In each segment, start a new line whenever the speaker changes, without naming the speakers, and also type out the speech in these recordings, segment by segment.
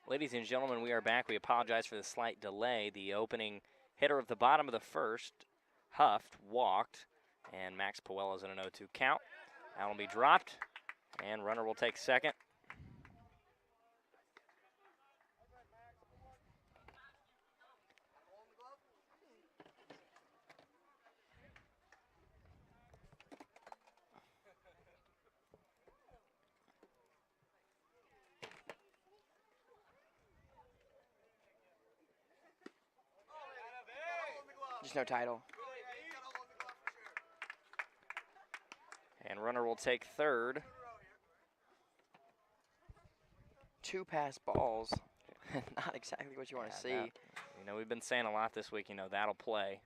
Ladies and gentlemen, we are back. We apologize for the slight delay. The opening hitter of the bottom of the first huffed, walked, and Max Puella's in an 0-2 count. That will be dropped, and runner will take second.
Just no title.
And runner will take third.
2 pass balls. Not exactly what you want to see.
That, we've been saying a lot this week, that'll play.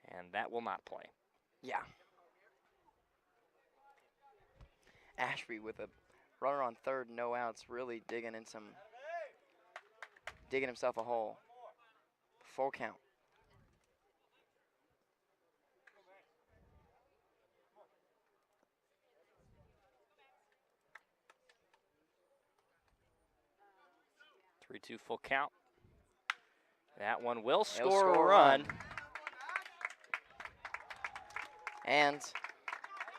And that will not play.
Yeah. Ashby with a runner on third, no outs, really digging himself a hole. Full count.
Three-two full count. That one will score a run.
And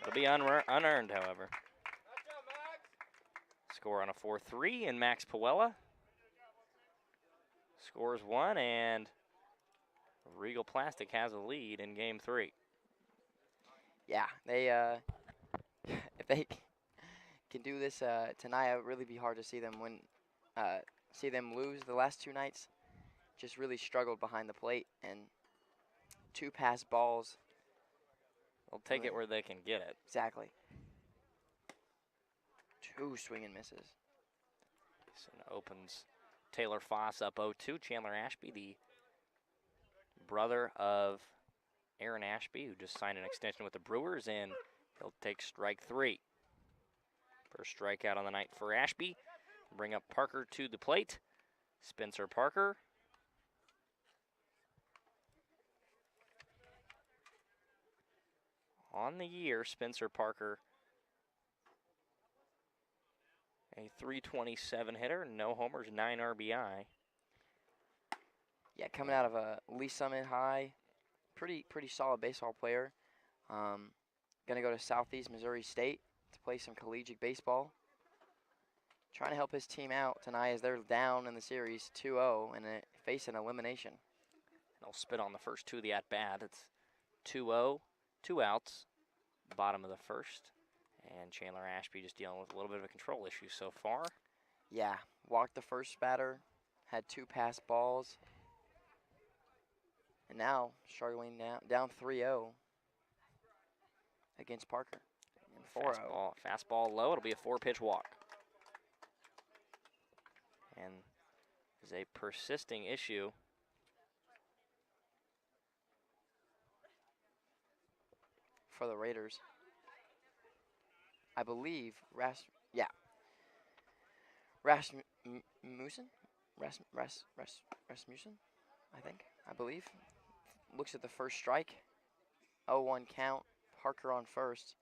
it'll be unearned, however. Score on a 4-3, and Max Puella scores one, and Regal Plastic has a lead in game 3.
Yeah, they if they can do this tonight, it would really be hard to see them lose. The last 2 nights just really struggled behind the plate, and 2 pass balls.
They'll take it where they can get it.
Exactly. 2 swing and misses.
So opens Taylor Foss up 0-2. Chandler Ashby, the brother of Aaron Ashby, who just signed an extension with the Brewers, and he'll take strike 3. First strikeout on the night for Ashby. Bring up Parker to the plate. Spencer Parker. On the year, Spencer Parker, a .327 hitter, no homers, 9 RBI.
Yeah, coming out of a Lee Summit High, pretty solid baseball player. Gonna go to Southeast Missouri State to play some collegiate baseball. Trying to help his team out tonight as they're down in the series 2-0 and facing elimination.
They'll spit on the first 2 of the at-bat. It's 2-0, 2 outs, bottom of the first. And Chandler Ashby just dealing with a little bit of a control issue so far.
Yeah, walked the first batter, had 2 pass balls. And now struggling down 3-0 against Parker. And 4-0.
Fastball low, it'll be a 4-pitch walk. And is a persisting issue.
For the Raiders. I believe Rasmussen, I believe. Looks at the first strike. 0-1 count. Parker on first.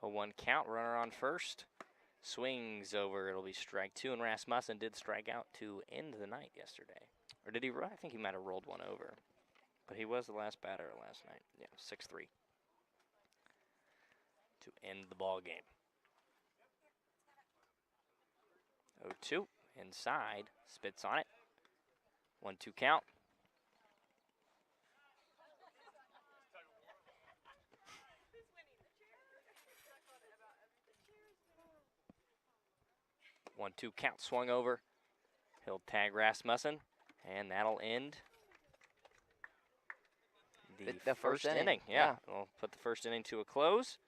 0-1 count, runner on first. Swings over, it'll be strike 2, and Rasmussen did strike out to end the night yesterday. Or did he run? I think he might have rolled one over. But he was the last batter last night. Yeah, 6-3. To end the ball game. 0-2, inside, spits on it. 1-2 count. One-two count, swung over. He'll tag Rasmussen, and that'll end the first inning. Yeah, we'll put the first inning to a close.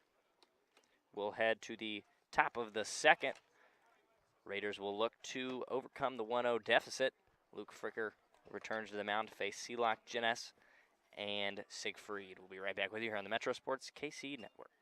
We'll head to the top of the second. Raiders will look to overcome the 1-0 deficit. Luke Fricker returns to the mound to face Seelock, Jeunesse, and Siegfried. We'll be right back with you here on the Metro Sports KC Network.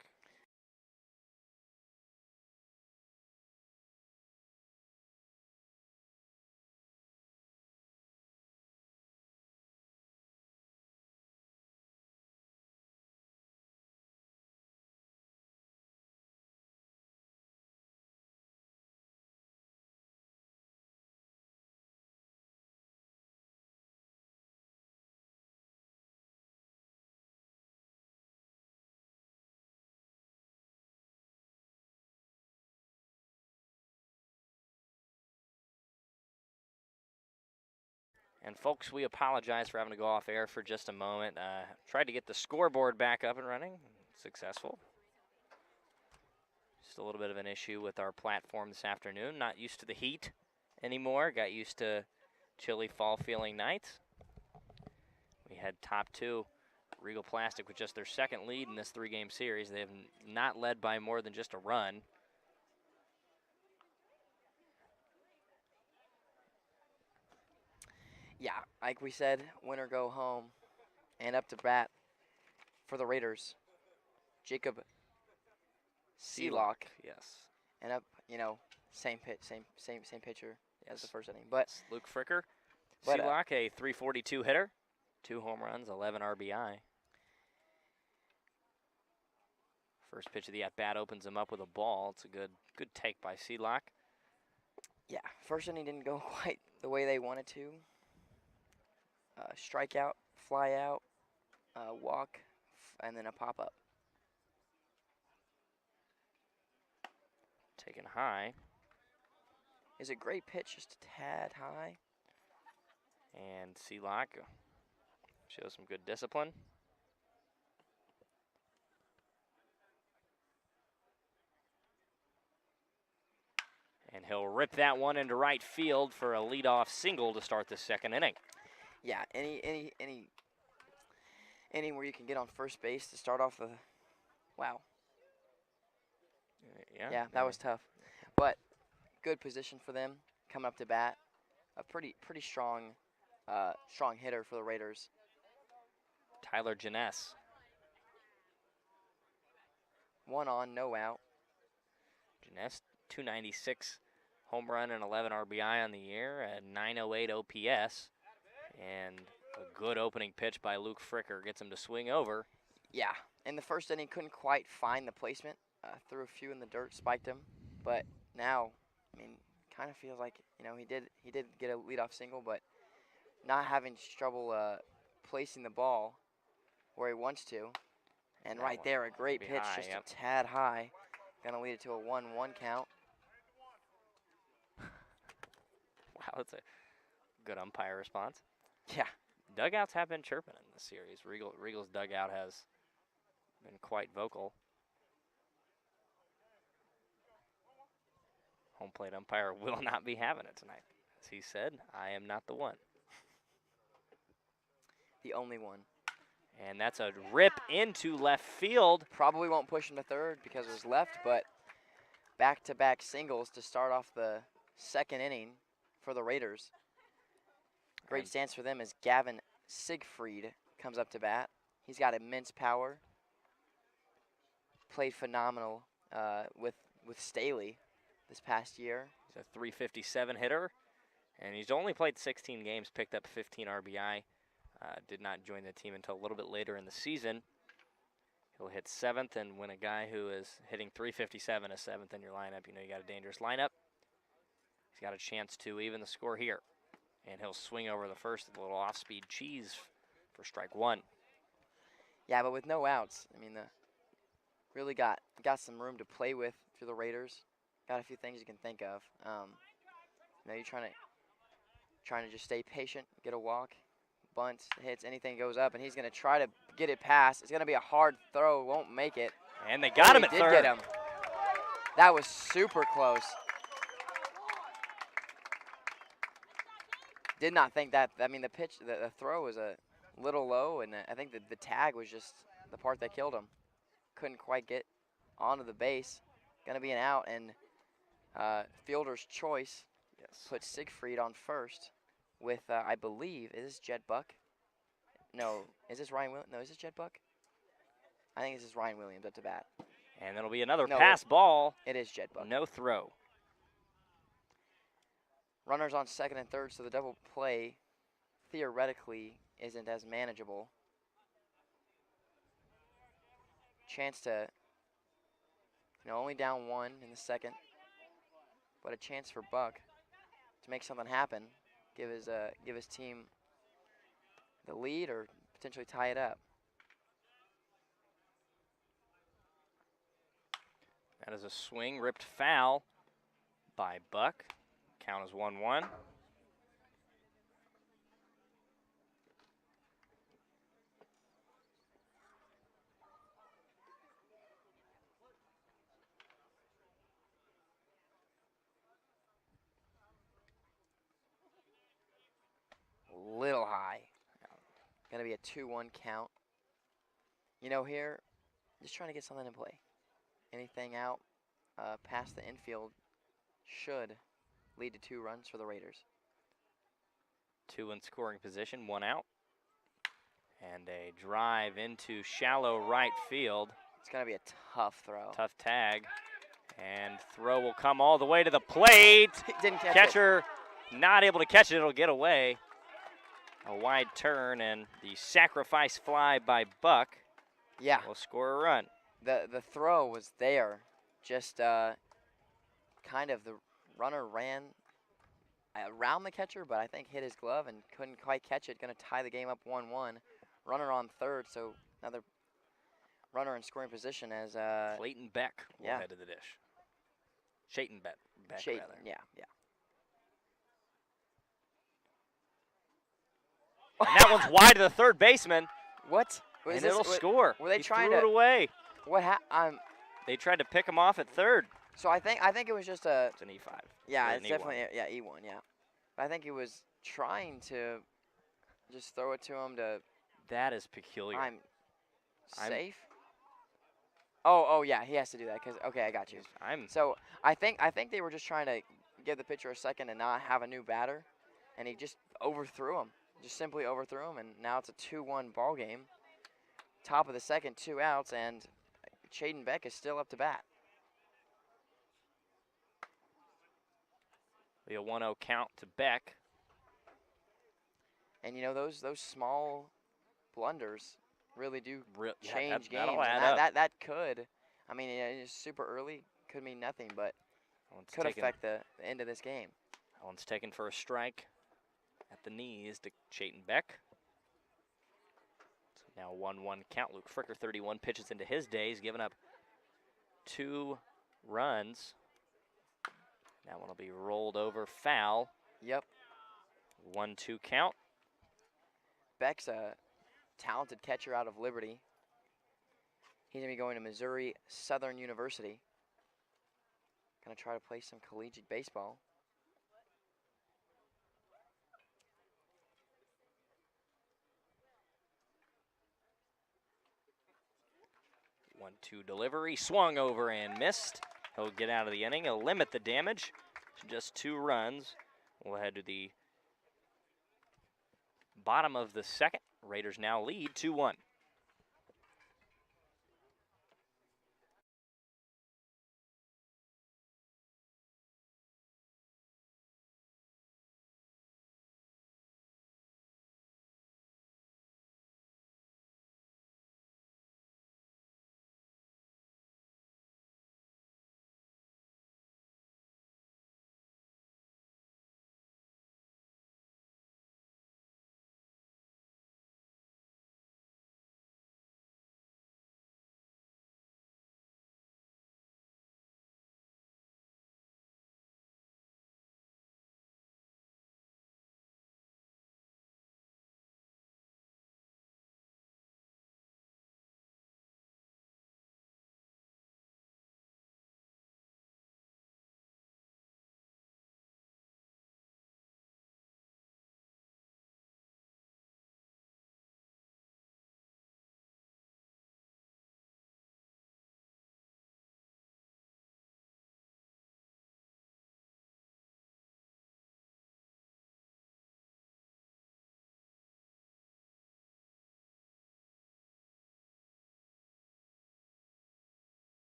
And folks, we apologize for having to go off air for just a moment. Tried to get the scoreboard back up and running. Successful. Just a little bit of an issue with our platform this afternoon. Not used to the heat anymore. Got used to chilly fall feeling nights. We had top two, Regal Plastic, with just their second lead in this 3-game series. They have not led by more than just a run.
Yeah, like we said, win or go home. And up to bat for the Raiders, Jacob Sealock.
Yes.
And up, same pitcher as the first inning. But
Luke Fricker.
But,
Sealock, a .342 hitter, 2 home runs, 11 RBI. First pitch of the at-bat opens him up with a ball. It's a good take by Sealock.
Yeah, first inning didn't go quite the way they wanted to. Strikeout, fly out, walk, and then a pop-up.
Taken high.
Is a great pitch, just a tad high.
And Sealock shows some good discipline. And he'll rip that one into right field for a leadoff single to start the second inning.
Yeah, any inning where you can get on first base to start off the, wow. Yeah, that was tough. But good position for them coming up to bat. A pretty strong hitter for the Raiders.
Tyler Janess.
1 on, no out.
Janess, 296 home run and 11 RBI on the year at 908 OPS. And a good opening pitch by Luke Fricker gets him to swing over.
Yeah, in the first inning, couldn't quite find the placement. Threw a few in the dirt, spiked him. But now, I mean, kind of feels like, he did get a leadoff single, but not having trouble placing the ball where he wants to. And right there, a great pitch,
high,
just a tad high. Gonna lead it to a 1-1 count.
Wow, that's a good umpire response.
Yeah.
Dugouts have been chirping in this series. Regal's dugout has been quite vocal. Home plate umpire will not be having it tonight. As he said, I am not the one.
The only one.
And that's a rip into left field.
Probably won't push him to third because it was left, but back-to-back singles to start off the second inning for the Raiders. Great stance for them as Gavin Siegfried comes up to bat. He's got immense power. Played phenomenal with Staley this past year.
He's a .357 hitter, and he's only played 16 games, picked up 15 RBI. Did not join the team until a little bit later in the season. He'll hit 7th, and when a guy who is hitting .357 is 7th in your lineup, you got a dangerous lineup. He's got a chance to even the score here. And he'll swing over the first, a little off-speed cheese for strike 1.
Yeah, but with no outs, I mean, really got some room to play with for the Raiders. Got a few things you can think of. You're trying to just stay patient, get a walk, bunts, hits, anything goes up, and he's going to try to get it past. It's going to be a hard throw, won't make it.
And they got him at third.
Did get him. That was super close. Did not think that. I mean, the throw was a little low, and I think the tag was just the part that killed him. Couldn't quite get onto the base. Going to be an out, and fielder's choice puts Siegfried on first with, I believe, is this Jed Buck? No, is this Ryan Williams? No, is this Jed Buck? I think this is Ryan Williams up to bat.
And it'll be another pass ball.
It is Jed Buck.
No throw.
Runners on second and third, so the double play theoretically isn't as manageable. Chance to, only down 1 in the second, but a chance for Buck to make something happen, give his team the lead or potentially tie it up.
That is a swing, ripped foul by Buck. Count is 1-1.
little high. Going to be a 2-1 count. You know, here, just trying to get something in play. Anything out past the infield should lead to 2 runs for the Raiders.
2 in scoring position, 1 out. And a drive into shallow right field.
It's going to be a tough throw.
Tough tag. And throw will come all the way to the plate.
Didn't catch
Catcher not able to catch it. It'll get away. A wide turn and the sacrifice fly by Buck.
Yeah.
Will score a run.
The throw was there. Just kind of the runner ran around the catcher, but I think hit his glove and couldn't quite catch it. Going to tie the game up 1-1. Runner on third, so another runner in scoring position as
Clayton Beck will head to the dish. Chayton Beck rather.
Yeah.
And that one's wide to the third baseman.
What?
And it'll score.
Were they
He
trying
threw
to?
it away.
What happened?
They tried to pick him off at third.
So I think it was just a.
It's an E5.
Yeah,
Or
it's
an E1.
definitely E1. Yeah, but I think he was trying to just throw it to him to.
That is peculiar.
I'm safe. Oh yeah, he has to do that because okay, I got you. So I think they were just trying to give the pitcher a second and not have a new batter, and he just overthrew him. Just simply overthrew him, and now it's a 2-1 ball game. Top of the second, 2 outs, and Chayton Beck is still up to bat.
A 1-0 count to Beck.
And you know those small blunders really do change games.
That'll add up.
That could, I mean, it's super early, could mean nothing, but could affect the end of this game.
That one's taken for a strike at the knees to Chayton Beck. So now 1-1 count. Luke Fricker, 31, pitches into his days, giving up 2 runs. That one will be rolled over foul.
Yep.
1-2 count.
Beck's a talented catcher out of Liberty. He's going to be going to Missouri Southern University. Going to try to play some collegiate baseball.
One-two delivery, swung over and missed. He'll get out of the inning. He'll limit the damage to just 2 runs. We'll head to the bottom of the second. Raiders now lead 2-1.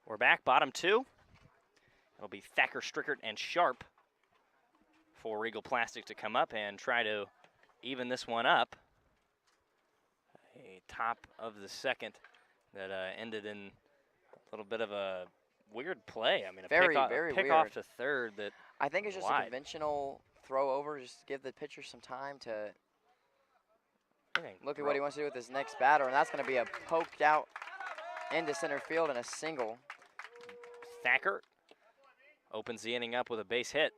We're back, bottom 2. It'll be Thacker, Strickert, and Sharp for Regal Plastic to come up and try to even this one up. A top of the second that ended in a little bit of a weird play. I mean,
very
pick
weird.
off to third that
I think it's just
wide.
a conventional throw over, just give the pitcher some time to look at what he wants to do with his next batter, and that's going to be a poked out into center field and a single.
Thacker opens the inning up with a base hit.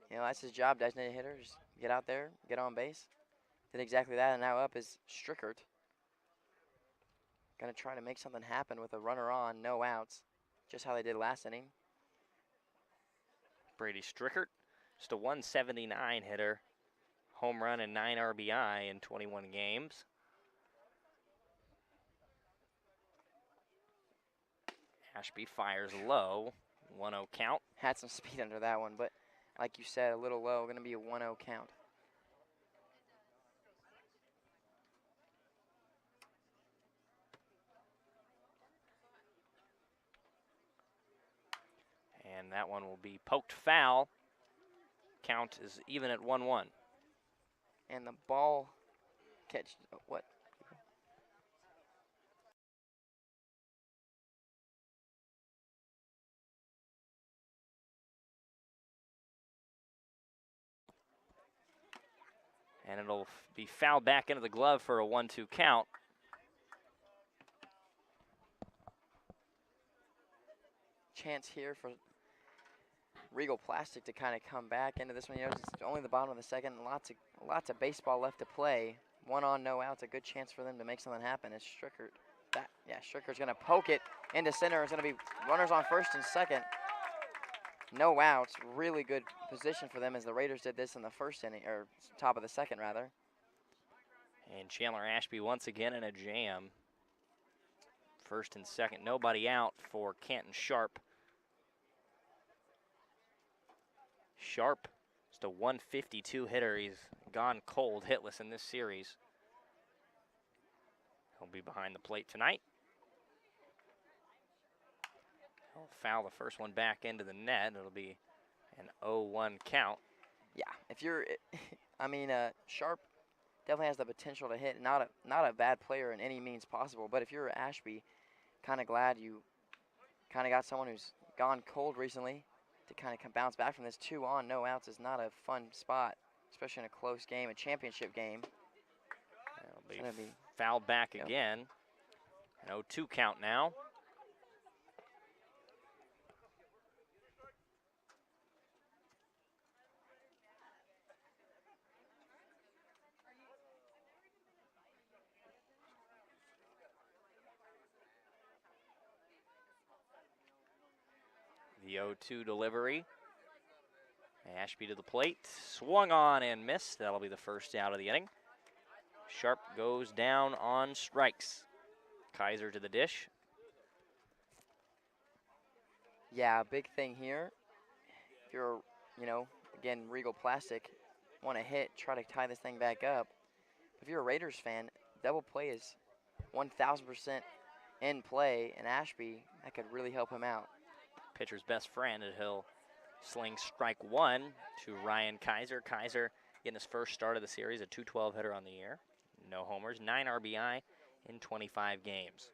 You know, that's his job, designated hitter. Just get out there, get on base. Did exactly that, and now up is Strickert. Gonna try to make something happen with a runner on, no outs. Just how they did last inning.
Brady Strickert, just a 179 hitter. Home run and 9 RBI in 21 games. Ashby fires low, 1-0 count.
Had some speed under that one, but like you said, a little low. Gonna be a 1-0 count.
And that one will be poked foul. Count is even at 1-1.
And the ball catch, what?
And it'll be fouled back into the glove for a 1-2 count.
Chance here for Regal Plastic to kind of come back into this one. You know, it's only the bottom of the second. Lots of baseball left to play. 1 on, no outs. A good chance for them to make something happen. It's Strickert. Strickert's gonna poke it into center. It's gonna be runners on first and second. No outs. Really good position for them as the Raiders did this in the first inning, or top of the second rather.
And Chandler Ashby once again in a jam. First and second, nobody out for Canton Sharp. Sharp, just a 152 hitter. He's gone cold, hitless in this series. He'll be behind the plate tonight. He'll foul the first one back into the net. It'll be an 0-1 count.
Yeah, if you're, I mean, Sharp definitely has the potential to hit. Not a bad player in any means possible. But if you're Ashby, kind of glad you kind of got someone who's gone cold recently to kind of bounce back from this. 2 on, no outs is not a fun spot, especially in a close game, a championship game.
It'll be fouled back again. An 0-2 count now. The 0-2 delivery. Ashby to the plate, swung on and missed. That'll be the first out of the inning. Sharp goes down on strikes. Kaiser to the dish.
Yeah, big thing here. If you're, you know, again, Regal Plastic, want to hit, try to tie this thing back up. If you're a Raiders fan, double play is 1,000% in play, and Ashby, that could really help him out.
Pitcher's best friend, and he'll sling strike 1 to Ryan Kaiser. Kaiser getting his first start of the series, a .212 hitter on the year. No homers, 9 RBI in 25 games.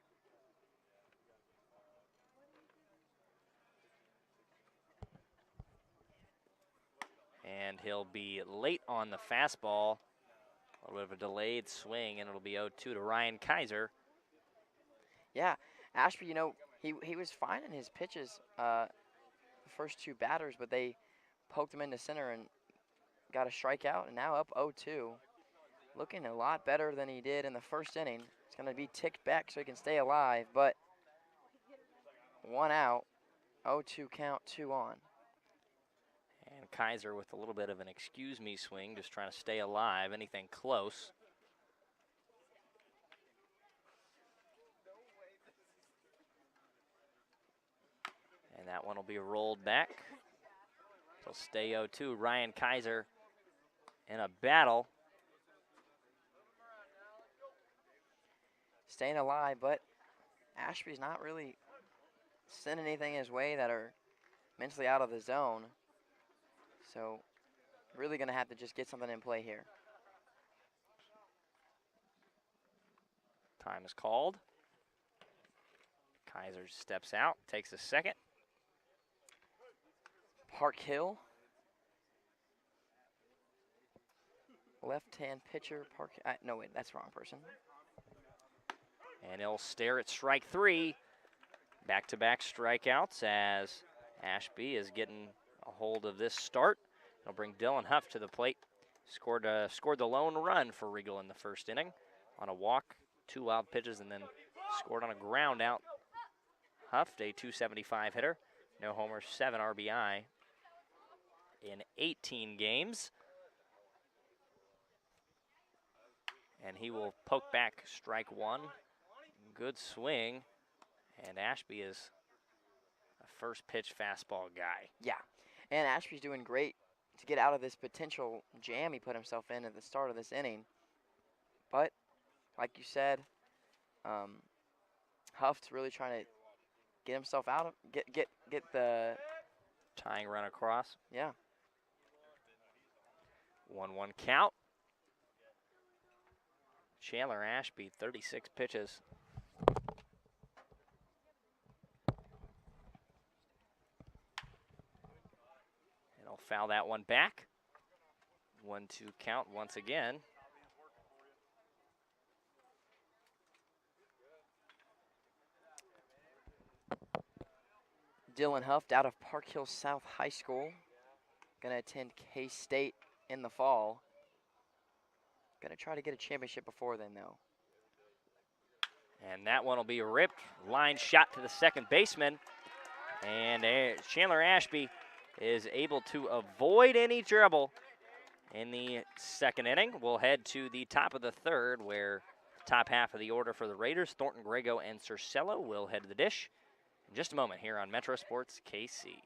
And he'll be late on the fastball. A little bit of a delayed swing, and it'll be 0-2 to Ryan Kaiser.
Yeah, Ashby, you know, he was fine in his pitches the first 2 batters, but they poked him into center and got a strikeout, and now up 0-2. Looking a lot better than he did in the first inning. It's going to be ticked back so he can stay alive, but 1 out, 0-2 count, 2 on.
And Kaiser with a little bit of an excuse me swing, just trying to stay alive, anything close. And that one will be rolled back. He'll stay 0-2. Ryan Kaiser in a battle.
Staying alive, but Ashby's not really sending anything his way that are mentally out of the zone. So really going to have to just get something in play here.
Time is called. Kaiser steps out, takes a second.
Park Hill. Left-hand pitcher, no wait, that's the wrong person.
And he'll stare at strike 3. Back-to-back strikeouts as Ashby is getting a hold of this start. It'll bring Dylan Huff to the plate. Scored the lone run for Regal in the first inning on a walk, 2 wild pitches, and then scored on a ground out. Huff, a .275 hitter, no homers, 7 RBI in 18 games. And he will poke back strike 1. Good swing, and Ashby is a first pitch fastball guy.
Yeah, and Ashby's doing great to get out of this potential jam he put himself in at the start of this inning. But, like you said, Huff's really trying to get himself out of, get the
Tying run across.
Yeah.
1-1 count. Chandler Ashby, 36 pitches. And he'll foul that one back. 1-2 count once again.
Dylan Huff out of Park Hill South High School. Gonna attend K-State in the fall. Gonna try to get a championship before then, though.
And that one will be ripped. Line shot to the second baseman. And Chandler Ashby is able to avoid any trouble in the second inning. We'll head to the top of the third, where the top half of the order for the Raiders, Thornton, Grego, and Cercello, will head to the dish in just a moment here on Metro Sports KC.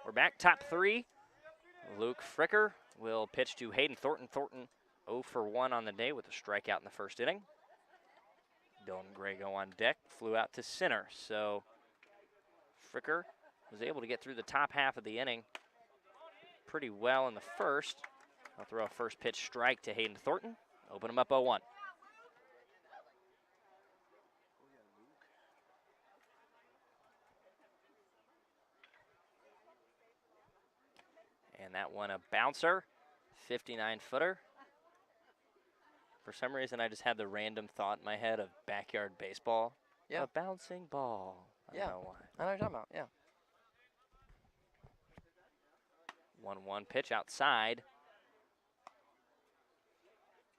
We're back, top three. Luke Fricker will pitch to Hayden Thornton. Thornton 0 for 1 on the day with a strikeout in the first inning. Dylan Grego on deck, flew out to center. So Fricker was able to get through the top half of the inning pretty well in the first. I'll throw a first pitch strike to Hayden Thornton. Open him up 0-1. And that one a bouncer, 59-footer. For some reason, I just had the random thought in my head of backyard baseball.
Yeah.
A bouncing ball. I don't know why.
I know what you're talking about, yeah.
1-1 pitch outside.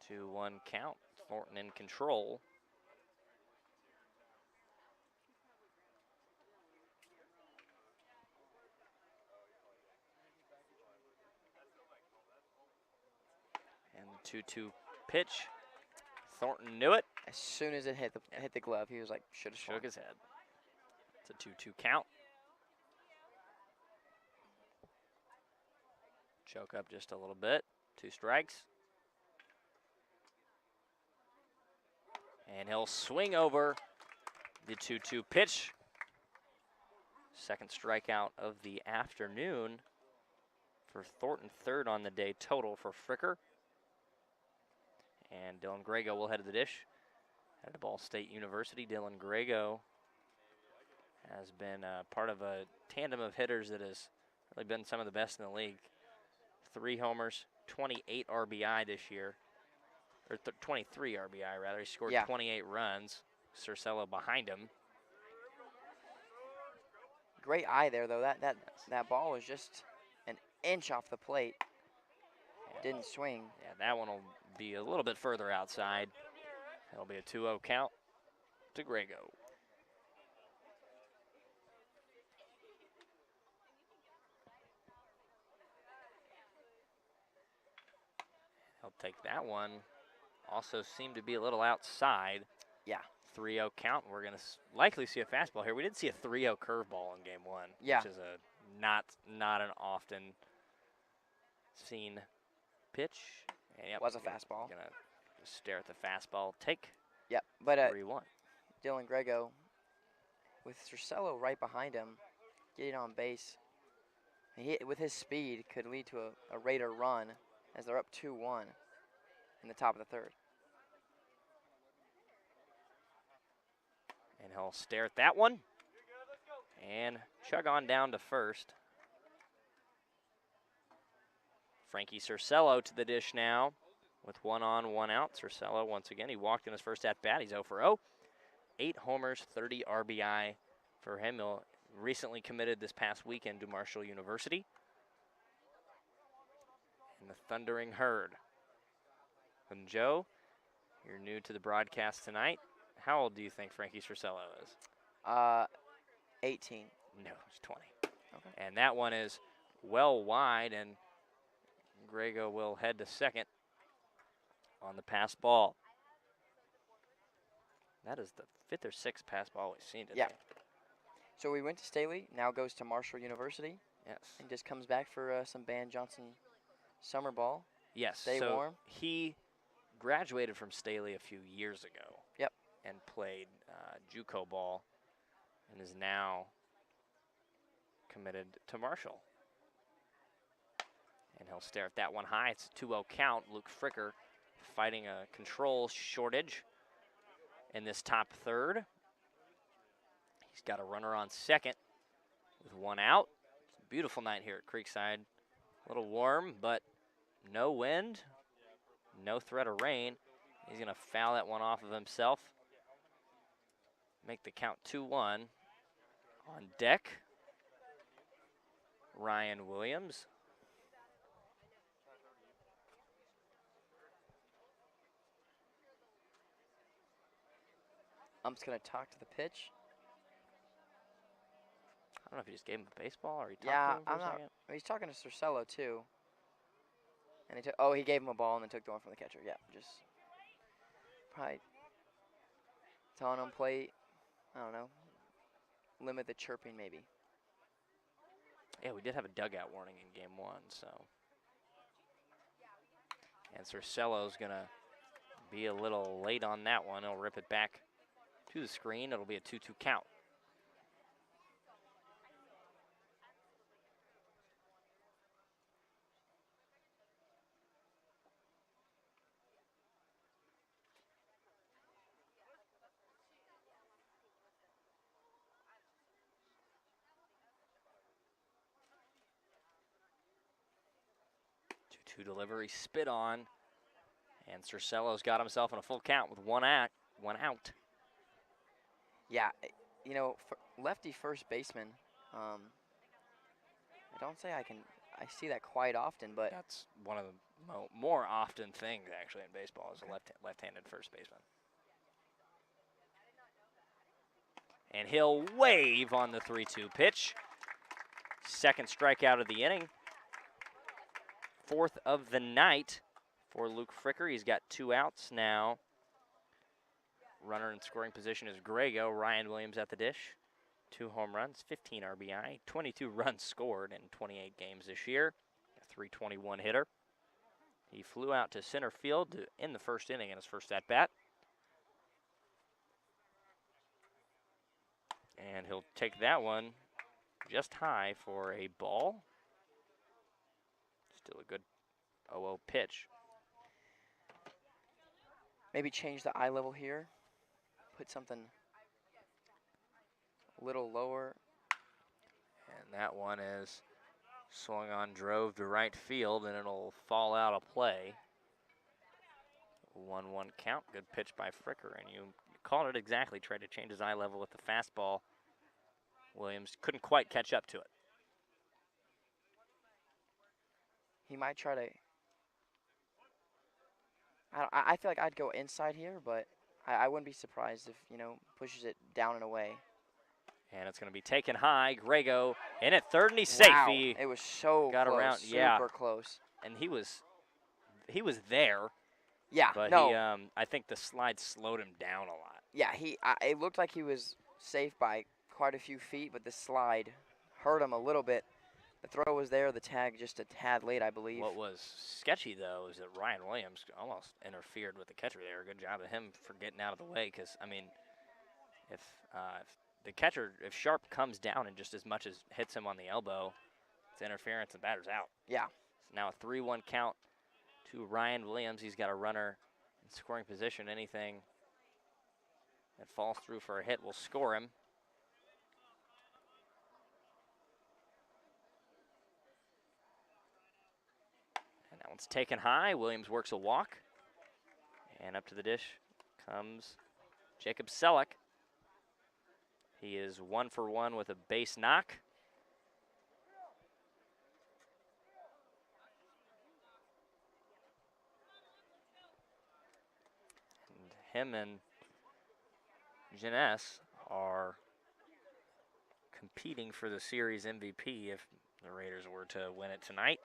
2-1 count. Thornton in control. And 2-2 pitch. Thornton knew it.
As soon as it hit the glove, he was like, should have
Shook his head. It's a 2-2 count. Choke up just a little bit. 2 strikes. And he'll swing over the 2-2 pitch. Second strikeout of the afternoon for Thornton, third on the day total for Fricker. And Dylan Grego will head to the dish. At Ball State University, Dylan Grego has been part of a tandem of hitters that has really been some of the best in the league. 3 homers, 28 RBI this year, or 23 RBI rather. He scored
Yeah.
28 runs. Cercello behind him.
Great eye there, though. That ball was just an inch off the plate. Didn't swing.
Yeah, that one will be a little bit further outside. It'll be a 2-0 count to Grego. He'll take that one. Also seemed to be a little outside.
Yeah.
3-0 count. We're going to likely see a fastball here. We did see a 3-0 curveball in game one,
Yeah.
which is a not an often seen pitch. And yep,
Was a fastball.
Gonna just stare at the fastball. Take.
Yep. But
3-1.
Dylan Grego, with Cercello right behind him, getting on base, with his speed, could lead to a Raider run as they're up 2-1 in the top of the third.
And he'll stare at that one and chug on down to first. Frankie Cercello to the dish now with 1 on, 1 out. Cercello, once again, he walked in his first at-bat. He's 0 for 0. 8 homers, 30 RBI for him. He recently committed this past weekend to Marshall University. And the Thundering Herd. And Joe, you're new to the broadcast tonight. How old do you think Frankie Cercello is?
18.
No, he's 20.
Okay.
And that one is well wide, and Grego will head to second on the pass ball. That is the 5th or 6th pass ball we've seen today.
Yeah. So we went to Staley, now goes to Marshall University.
Yes.
And just comes back for some Van Johnson summer ball.
Yes.
Stay
so
warm.
He graduated from Staley a few years ago.
Yep.
And played JUCO ball and is now committed to Marshall. And he'll stare at that one high. It's a 2-0 count. Luke Fricker fighting a control shortage in this top third. He's got a runner on second with 1 out. It's a beautiful night here at Creekside. A little warm, but no wind, no threat of rain. He's going to foul that one off of himself. Make the count 2-1. On deck, Ryan Williams.
I'm just going to talk to the pitch.
I don't know if he just gave him a baseball or he talked
Yeah,
to him for
I'm
a
not.
second.
He's talking to Cercello too. And he gave him a ball and then took the one from the catcher. Yeah, just probably telling him play. I don't know. Limit the chirping maybe.
Yeah, we did have a dugout warning in game one, so. And Cercello's gonna be a little late on that one. He'll rip it back to the screen. It'll be a 2-2 count. Two delivery, spit on, and Cercello's got himself in a full count with 1 out.
Yeah, you know, lefty first baseman. I don't say I see that quite often, but
That's one of the more often things actually in baseball is a left-handed first baseman. And he'll wave on the 3-2 pitch. Second strikeout of the inning. 4th of the night for Luke Fricker. He's got 2 outs now. Runner in scoring position is Grego. Ryan Williams at the dish. 2 home runs, 15 RBI, 22 runs scored in 28 games this year. A 321 hitter. He flew out to center field in the first inning in his first at-bat. And he'll take that one just high for a ball. Still a good 0-0 pitch.
maybe change the eye level here. Put something a little lower.
And that one is Swung on, drove to right field, and it'll fall out of play. 1-1 count. Good pitch by Fricker, and you called it exactly. Tried to change his eye level with the fastball. Williams couldn't quite catch up to it.
He might try to. I feel like I'd go inside here, but I wouldn't be surprised if, pushes it down and away.
And it's going to be taken high. Grego in at third, and he's safe.
Wow,
He
it was so
got
close,
around,
super close.
And he was there.
Yeah,
but
no.
he, I think the slide slowed him down a lot.
Yeah, it looked like he was safe by quite a few feet, but the slide hurt him a little bit. The throw was there, the tag just a tad late, I believe.
What was sketchy, though, is that Ryan Williams almost interfered with the catcher there. Good job of him for getting out of the way, because, I mean, if the catcher, if Sharp comes down and just as much as hits him on the elbow, it's interference and batter's out.
Yeah.
So now a 3-1 count to Ryan Williams. He's got a runner in scoring position. Anything that falls through for a hit will score him. And that one's taken high. Williams works a walk. And up to the dish comes Jacob Selleck. He is 1 for 1 with a base knock. And him and Jeunesse are competing for the series MVP if the Raiders were to win it tonight.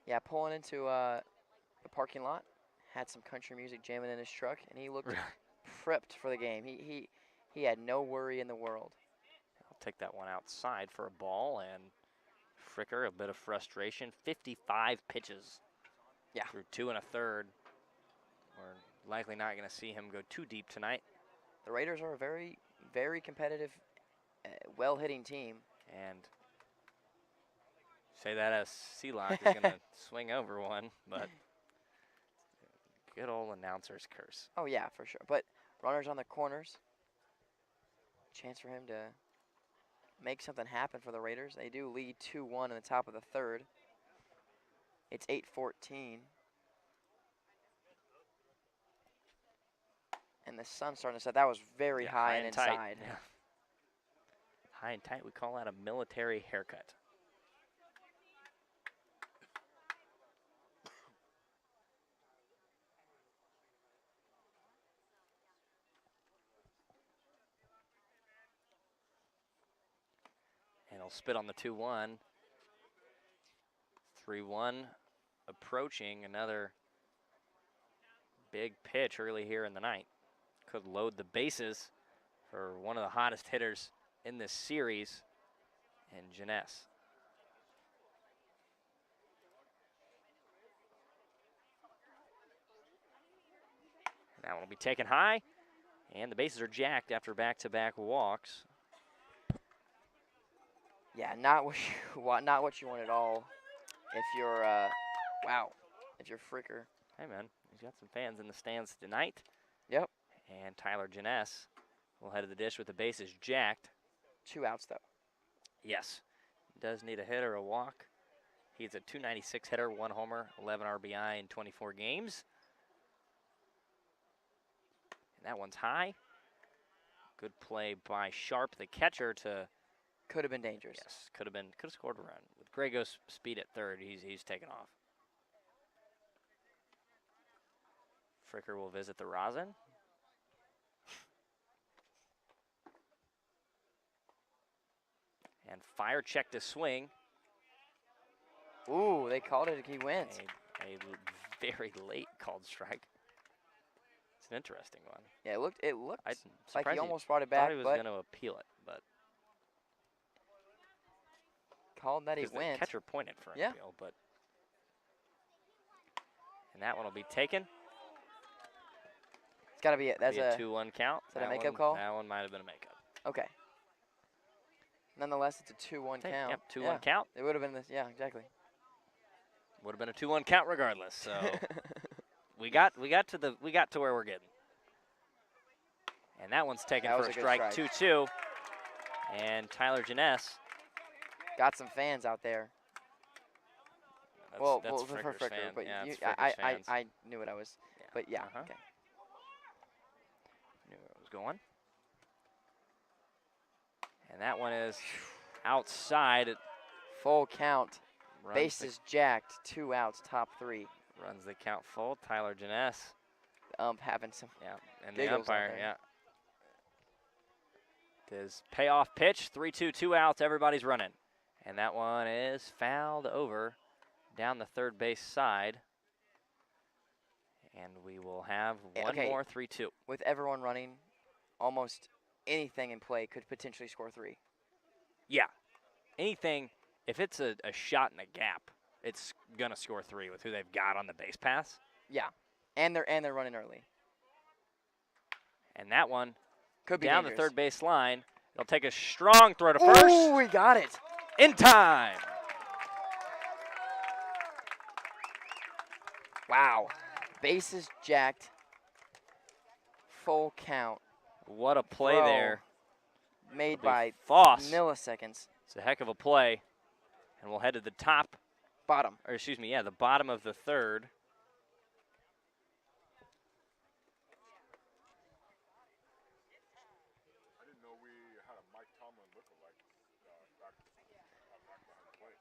Yeah, pulling into the parking lot, had some country music jamming in his truck, and he looked prepped for the game. He had no worry in the world.
I'll take that one outside for a ball, and Fricker, a bit of frustration. 55 pitches.
Yeah.
Through 2 1/3. We're likely not going to see him go too deep tonight.
The Raiders are a very, very competitive, well-hitting team.
And say that as Sealock is going to swing over one, but good old announcer's curse.
Oh, yeah, for sure. But runners on the corners. Chance for him to make something happen for the Raiders. They do lead 2-1 in the top of the third. It's 8-14. And the sun's starting to set. That was very high and inside.
Tight. Yeah. High and tight, we call that a military haircut. And he'll spit on the 2-1. 3-1 approaching. Another big pitch early here in the night. Could load the bases for one of the hottest hitters in this series, and Jeunesse. That one will be taken high, and the bases are jacked after back-to-back walks.
Yeah, not what you want, not what you want at all. If you're, if you're Fricker.
Hey man, he's got some fans in the stands tonight.
Yep.
And Tyler Jeunesse will head to the dish with the bases jacked.
2 outs, though.
Yes. Does need a hit or a walk. He's a .296 hitter, 1 homer, 11 RBI in 24 games. And that one's high. Good play by Sharp, the catcher, to...
Could have been dangerous.
Yes, could have scored a run. With Grego's speed at third, he's taken off. Fricker will visit the rosin. And fire check to swing.
Ooh, they called it. He wins.
A very late called strike. It's an interesting one.
Yeah, it looked like he
I
almost brought it back.
Thought he was going to appeal it, but
called that he wins.
The catcher pointed for an
yeah.
appeal, but and that one will be taken.
It's got to be it. That's
a 2-1 count.
Is that a makeup call?
That one might have been a makeup.
Okay. Nonetheless, it's a 2-1 count.
Yep, 2-1 count.
It would have been this. Yeah, exactly.
Would have been a 2-1 count regardless. So we got to where we're getting. And that one's taken for a strike. 2-2. And Tyler Jeunesse
got some fans out there.
That's
for
Fricker's
Fricker,
fan.
but
Yeah,
you,
it's Fricker's fans.
I knew what I was.
Yeah.
But yeah,
Uh-huh.
okay.
Knew where it was going. And that one is outside. It
Full count.
runs
Bases jacked. 2 outs. Top 3.
runs the count full. Tyler Janess.
The ump having some.
Yeah, and the
Giggles out
umpire.
there.
Yeah. His payoff pitch. 3-2, 2 outs. Everybody's running. And that one is fouled over down the third base side. And we will have one more 3-2.
With everyone running, almost anything in play could potentially score 3.
Yeah. Anything, if it's a shot in a gap, it's going to score 3 with who they've got on the base pass.
Yeah. And they're running early.
And that one
Could be
down
dangerous.
the third base line. It'll take a strong throw to first.
Oh, we got it.
In time.
Wow. Bases jacked. Full count.
What a play
Throw
there.
Made
It'll be
by
Foss.
milliseconds.
It's a heck of a play. And we'll head to the top,
Bottom.
or excuse me, yeah, the bottom of the third.
I didn't know we had a Mike Tomlin lookalike back behind the plate.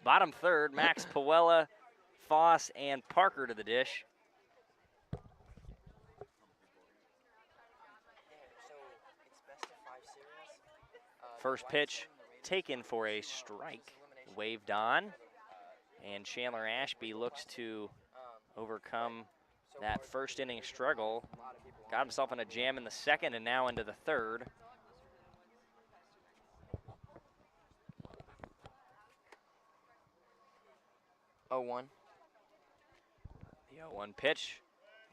Bottom third, Max Puella, Foss, and Parker to the dish. First pitch taken for a strike, waved on, and Chandler Ashby looks to overcome that first inning struggle. Got himself in a jam in the second and now into the third.
Oh, 1.
The 0-1 pitch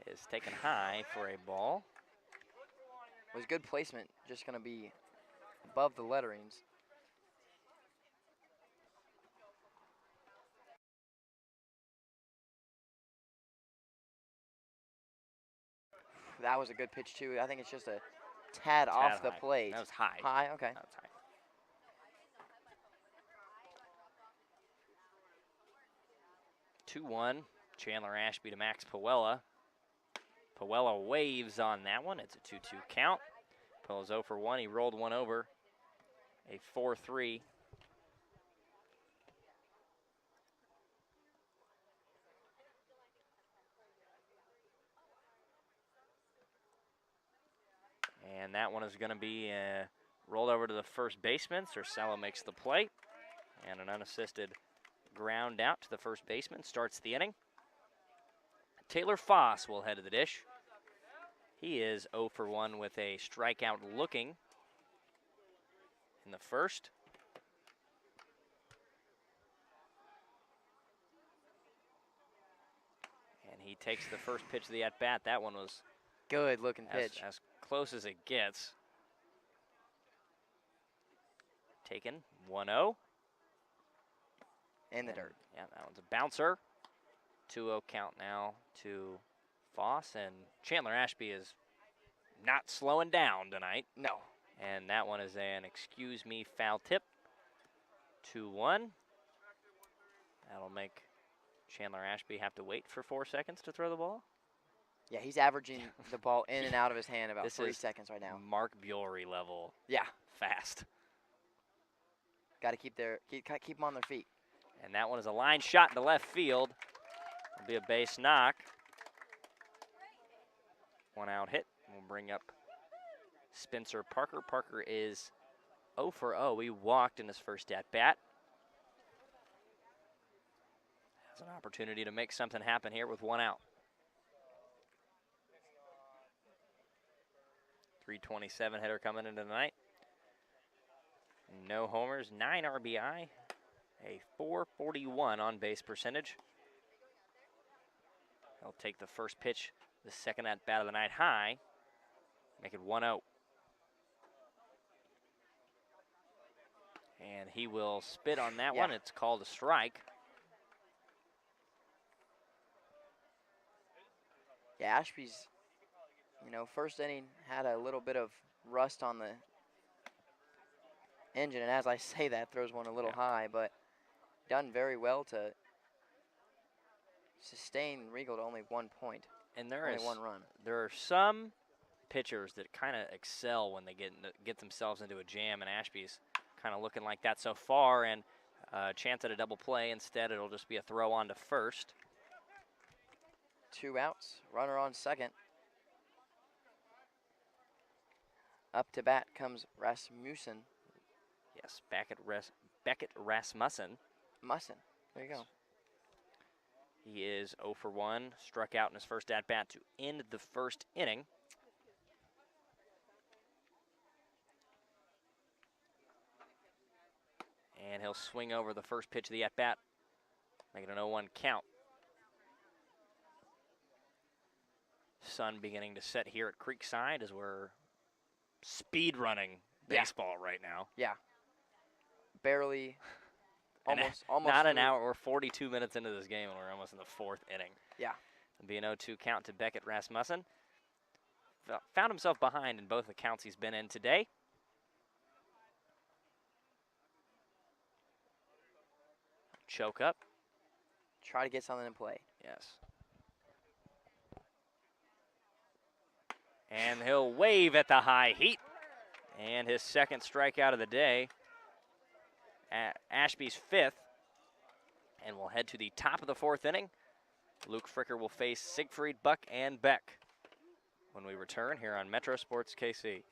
is taken high for a ball.
Was good placement. Just going to be above the letterings. That was a good pitch, too. I think it's just a tad off the
high.
plate.
That was high.
High, okay.
That was high. Two-one. Chandler Ashby to Max Puella. Puella waves on that one. It's a 2-2 count. Puella's 0 for 1. He rolled one over. A 4-3. And that one is going to be rolled over to the first baseman. Cercello makes the play. And an unassisted ground out to the first baseman starts the inning. Taylor Foss will head to the dish. He is 0 for 1 with a strikeout looking in the first. And he takes the first pitch of the at-bat. That one was
Good looking pitch.
as close as it gets. Taken 1-0.
In the dirt.
Yeah, that one's a bouncer. 2-0 count now to Foss, and Chandler Ashby is not slowing down tonight.
No.
And that one is an excuse me foul tip 2-1. That'll make Chandler Ashby have to wait for 4 seconds to throw the ball.
Yeah, he's averaging the ball in and out of his hand about
This
3
is
seconds right now.
Mark Buellry level
Yeah,
fast.
got to keep them on their feet.
And that one is a line shot to left field. It'll be a base knock. 1 out hit. We'll bring up Spencer Parker. Parker is 0 for 0. He walked in his first at-bat. Has an opportunity to make something happen here with 1 out. 327 hitter coming into the night. No homers, 9 RBI, a 441 on base percentage. He'll take the first pitch, the second at bat of the night high, make it 1-0. And he will spit on that one. It's called a strike.
Yeah, Ashby's, first inning had a little bit of rust on the engine, and as I say that, throws one a little high, but done very well to sustain Regal to only 1 point.
And
only 1 run.
There are some pitchers that kind of excel when they get themselves into a jam, and Ashby's kind of looking like that so far, and chance at a double play. Instead, it'll just be a throw on to first.
2 outs, runner on second. Up to bat comes Rasmussen.
Yes, Beckett Rasmussen.
There you go.
He is 0 for 1, struck out in his first at-bat to end the first inning. And he'll swing over the first pitch of the at-bat, making an 0-1 count. Sun beginning to set here at Creekside as we're speed running baseball right now.
Yeah. Barely. Almost.
Not an hour. We're 42 minutes into this game, and we're almost in the 4th inning.
Yeah.
It'll be an 0-2 count to Beckett Rasmussen. Found himself behind in both the counts he's been in today. Choke up.
Try to get something in play.
Yes. And he'll wave at the high heat. And his second strikeout of the day. Ashby's 5th. And we'll head to the top of the 4th inning. Luke Fricker will face Siegfried, Buck, and Beck when we return here on Metro Sports KC.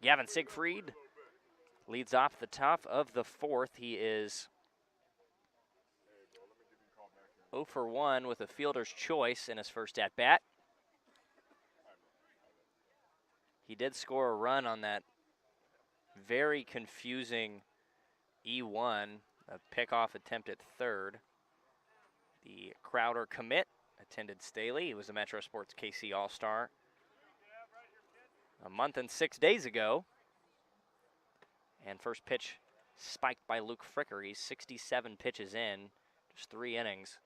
Gavin Siegfried leads off the top of the 4th. He is 0 for 1 with a fielder's choice in his first at-bat. He did score a run on that very confusing E1, a pickoff attempt at third. The Crowder commit attended Staley. He was a Metro Sports KC All-Star a month and 6 days ago. And first pitch spiked by Luke Fricker. He's 67 pitches in, just 3 innings.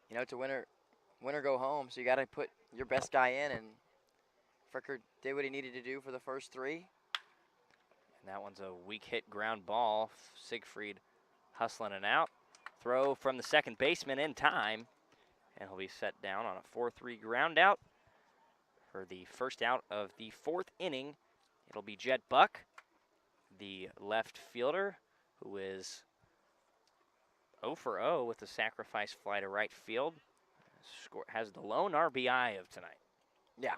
You know, it's a winner go home, so you got to put your best guy in, and Fricker did what he needed to do for the first 3.
And that one's a weak hit ground ball. Siegfried hustling it out. Throw from the second baseman in time, and he'll be set down on a 4-3 ground out for the first out of the 4th inning. It'll be Jet Buck, the left fielder, who is 0 for 0 with the sacrifice fly to right field. Has the lone RBI of tonight.
Yeah.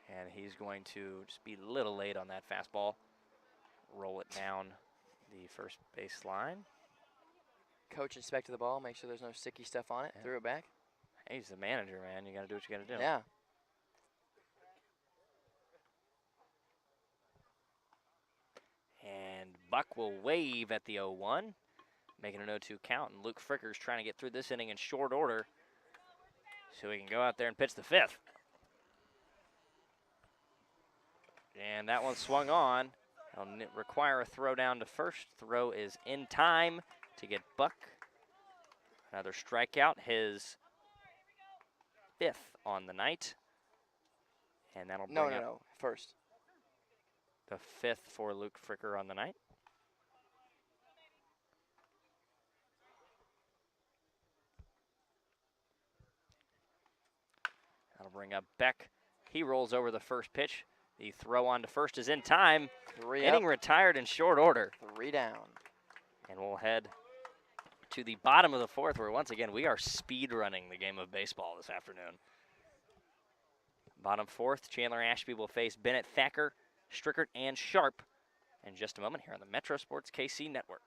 And he's going to just be a little late on that fastball. Roll it down the first base line.
Coach inspected the ball, make sure there's no sticky stuff on it, threw it back.
Hey, he's the manager, man. You got to do what you got to do.
Yeah.
And Buck will wave at the 0-1, making an 0-2 count. And Luke Fricker's trying to get through this inning in short order so he can go out there and pitch the 5th. And that one swung on. It'll require a throw down to first. Throw is in time to get Buck. Another strikeout, his 5th on the night. And that'll bring up
No, first.
the 5th for Luke Fricker on the night. That'll bring up Beck. He rolls over the first pitch. The throw on to first is in time.
3
Inning
up,
retired in short order.
3 down.
And we'll head to the bottom of the 4th, where once again we are speed running the game of baseball this afternoon. Bottom 4th, Chandler Ashby will face Bennett Thacker, Strickert, and Sharp in just a moment here on the Metro Sports KC Network.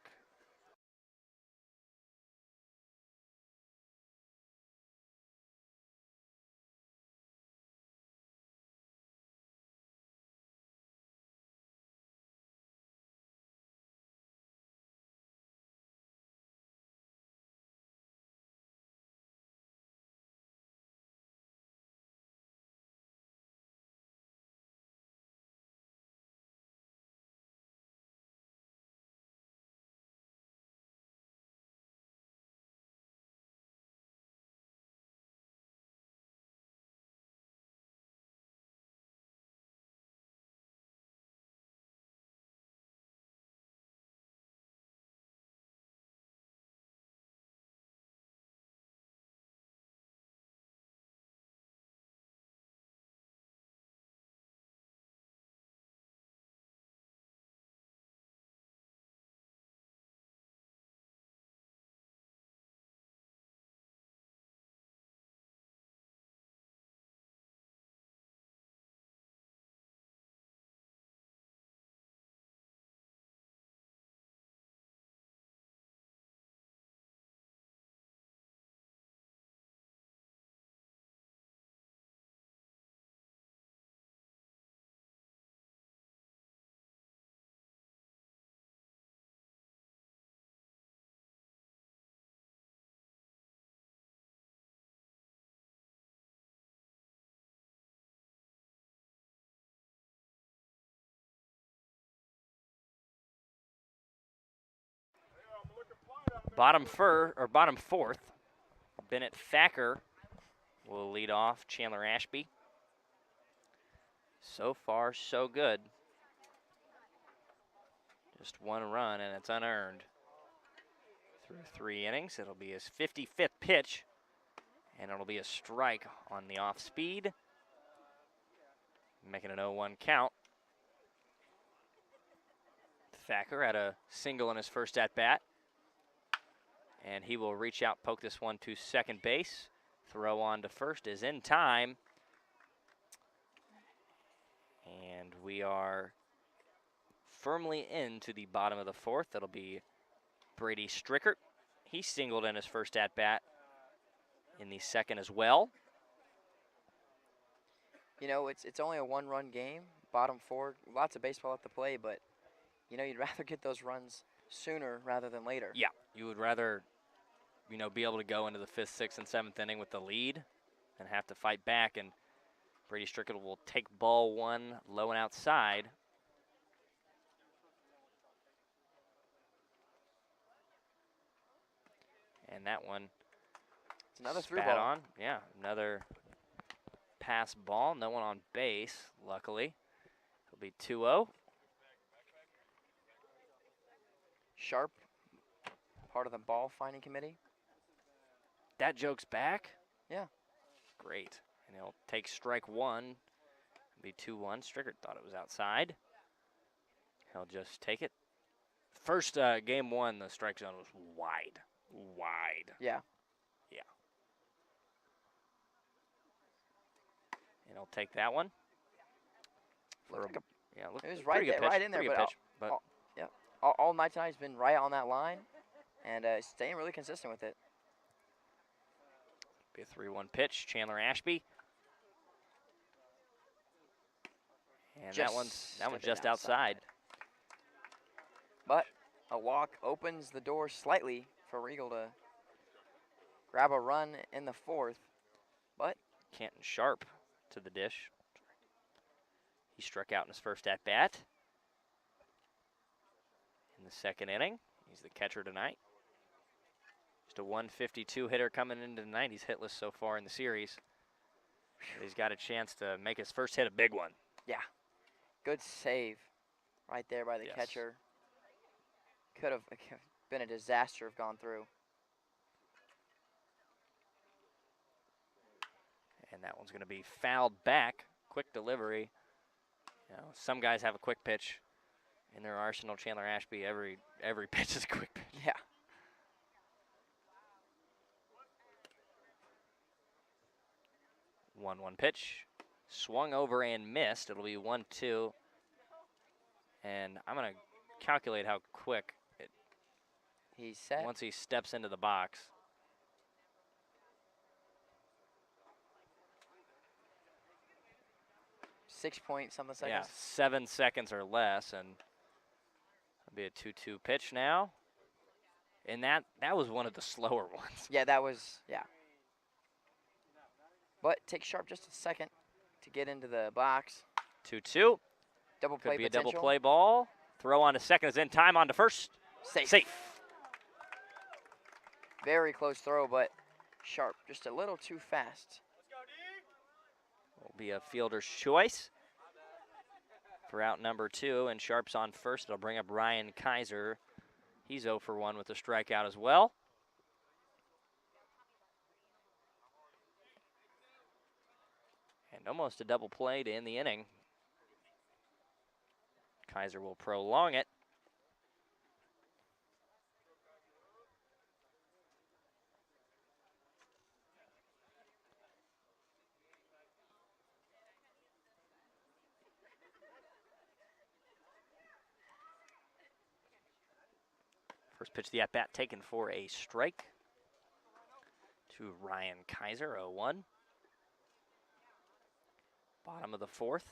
Bottom 4th, Bennett Thacker will lead off Chandler Ashby. So far, so good. Just 1 run, and it's unearned. Through 3 innings, it'll be his 55th pitch, and it'll be a strike on the off speed, making an 0-1 count. Thacker had a single in his first at-bat, and he will reach out, poke this one to second base. Throw on to first is in time. And we are firmly into the bottom of the 4th. That'll be Brady Strickert. He singled in his first at-bat in the 2nd as well.
You know, it's only a 1-run game, bottom 4, lots of baseball at the play, but you know, you'd rather get those runs sooner rather than later.
Yeah, you would rather, be able to go into the 5th, 6th, and 7th inning with the lead and have to fight back. And Brady Strickland will take ball 1 low and outside. And that one,
It's another through
spat
ball.
on. Yeah, another pass ball. No one on base, luckily. It'll be 2-0.
Sharp, part of the ball finding committee.
That joke's back?
Yeah.
Great. And he'll take strike 1. It'll be 2-1. Strickert thought it was outside. He'll just take it. First game 1, the strike zone was wide. Wide.
Yeah.
Yeah. And he'll take that one.
Looked like
Yeah, look,
it was
pretty good pitch,
right in there,
pretty
but
good pitch, but
all night tonight has been right on that line, and staying really consistent with it.
be a 3-1 pitch. Chandler Ashby. And that one's
stepping
just outside.
But a walk opens the door slightly for Regal to grab a run in the 4th. But
Canton Sharp to the dish. He struck out in his first at-bat. In the 2nd inning, he's the catcher tonight. Just a 152 hitter coming into tonight. He's hitless so far in the series. He's got a chance to make his first hit a big one.
yeah, good save right there by the
Yes.
catcher. Could have been a disaster if gone through.
And that one's going to be fouled back. Quick delivery. Some guys have a quick pitch in their arsenal. Chandler Ashby, every pitch is a quick pitch.
Yeah.
One pitch. Swung over and missed. It'll be 1-2. And I'm going to calculate how quick
He's set.
once he steps into the box.
6 point something
Yeah,
seconds.
7 seconds or less. And it'll be a 2-2 pitch now. And that was one of the slower ones.
Yeah, that was, yeah. But takes Sharp just a second to get into the box.
2-2.
Double play
Could be a
potential.
double play ball. Throw on to second is in time, on to first.
Safe. Very close throw, but Sharp just a little too fast.
Will be a fielder's choice for out number 2, and Sharp's on first. It'll bring up Ryan Kaiser. He's 0 for 1 with a strikeout as well. And almost a double play to end the inning. Kaiser will prolong it. First pitch of the at-bat taken for a strike to Ryan Kaiser, 0-1. Bottom of the 4th.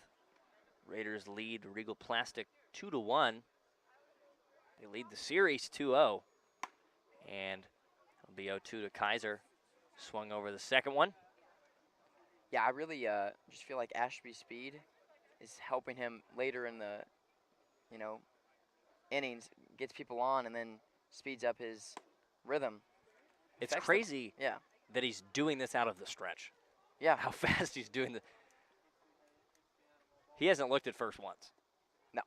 Raiders lead Regal Plastic 2-1. They lead the series 2-0. And it'll be 0-2 to Kaiser. Swung over the second one.
Yeah, I really just feel like Ashby's speed is helping him later in the, innings. Gets people on and then speeds up his rhythm.
It's
Affects them.
crazy
Yeah.
that he's doing this out of the stretch.
Yeah.
How fast he's doing the. He hasn't looked at first once.
No.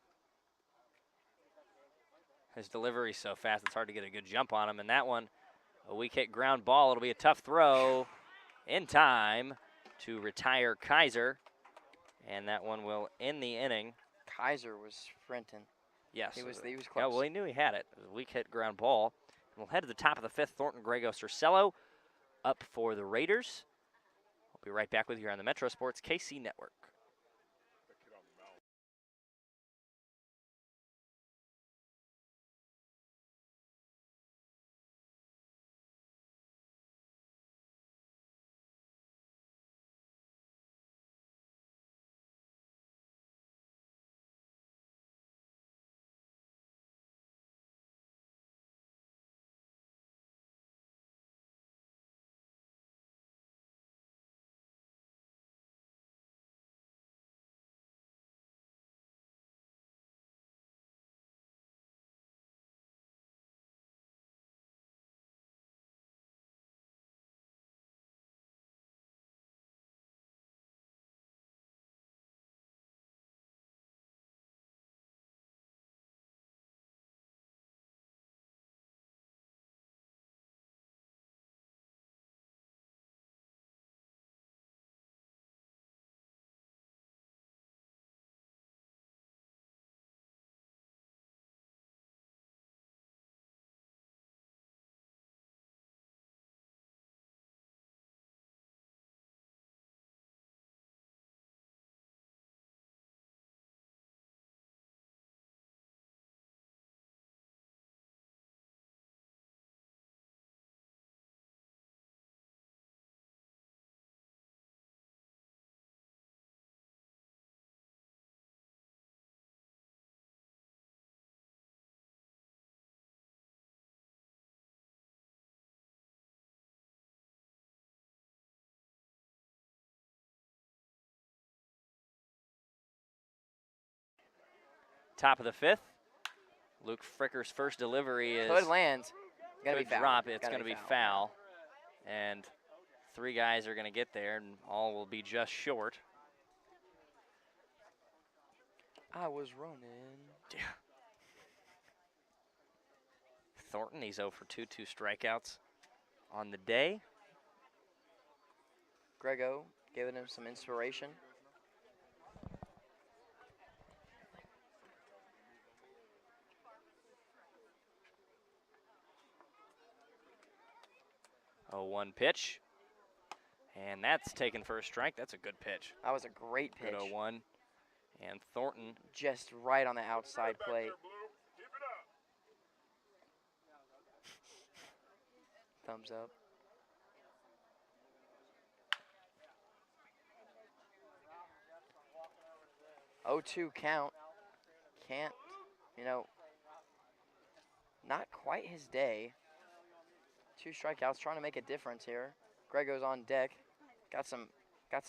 His delivery's so fast, it's hard to get a good jump on him. And that one, a weak hit ground ball. It'll be a tough throw in time to retire Kaiser. And that one will end the inning.
Kaiser was sprinting.
Yes.
He was
Yeah,
close.
well, he knew he had it. It was a weak hit ground ball. And we'll head to the top of the 5th. Thornton, Grego, Cercello up for the Raiders. We'll be right back with you here on the Metro Sports KC Network. Top of the 5th. Luke Fricker's first delivery is
Could land. Gonna
could
be foul.
drop. It's
Gotta
going to be foul. And 3 guys are going to get there, and all will be just short.
I was running.
Yeah. Thornton, he's 0 for 2 strikeouts on the day.
Grego giving him some inspiration.
Oh, 1 pitch. And that's taken for a strike. That's a good pitch.
That was a great pitch.
Good 0-1. And Thornton
Just right on the outside plate. Thumbs up. 0-2 count. Can't, not quite his day. 2 strikeouts, trying to make a difference here. Grego's on deck. Got some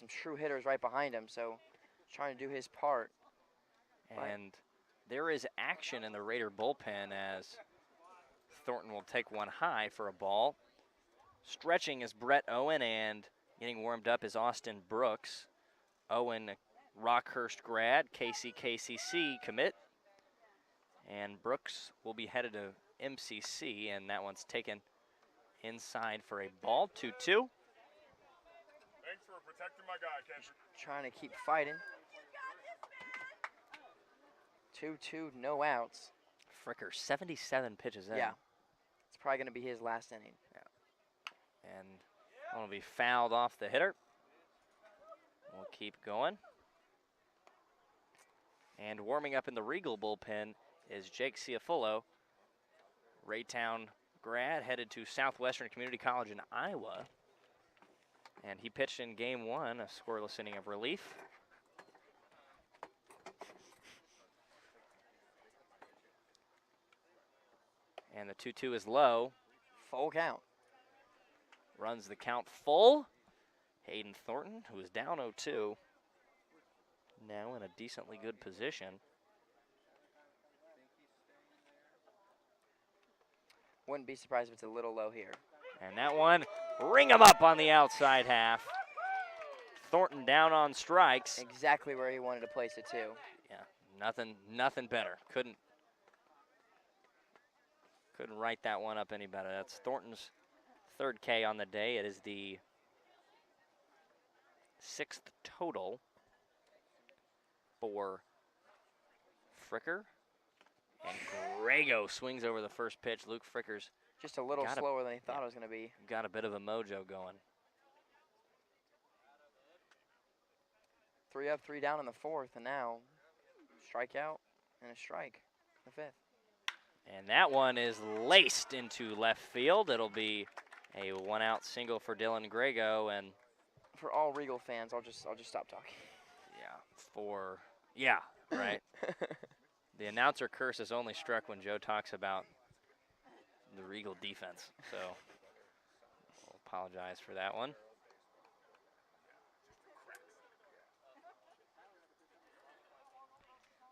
true hitters right behind him, so trying to do his part.
And there is action in the Raider bullpen as Thornton will take one high for a ball. Stretching is Brett Owen, and getting warmed up is Austin Brooks. Owen, Rockhurst grad, KCC commit. And Brooks will be headed to MCC, and that one's taken inside for a ball, 2-2.
Thanks for protecting my guy, Kendrick.
Trying to keep fighting. 2-2, no outs.
Fricker, 77 pitches in.
Yeah. It's probably going to be his last inning.
And will be fouled off the hitter. We'll keep going. And warming up in the Regal bullpen is Jake Ciafullo, Raytown grad, headed to Southwestern Community College in Iowa. And he pitched in game 1, a scoreless inning of relief. And the 2-2 is low.
Full count.
Runs the count full. Hayden Thornton, who is down 0-2, now in a decently good position.
Wouldn't be surprised if it's a little low here.
And that one, ring him up on the outside half. Thornton down on strikes.
Exactly where he wanted to place it too.
Yeah, nothing better. Couldn't write that one up any better. That's Thornton's 3rd K on the day. It is the 6th total for Fricker. And Grego swings over the first pitch. Luke Fricker's
Just a little slower than he thought it was going to be.
got a bit of a mojo going.
3 up, 3 down in the 4th, and now strikeout and a strike in the 5th.
And that one is laced into left field. It'll be a 1-out single for Dylan Grego, and
for all Regal fans, I'll just stop talking.
Right. The announcer curse is only struck when Joe talks about the Regal defense, so I'll apologize for that one.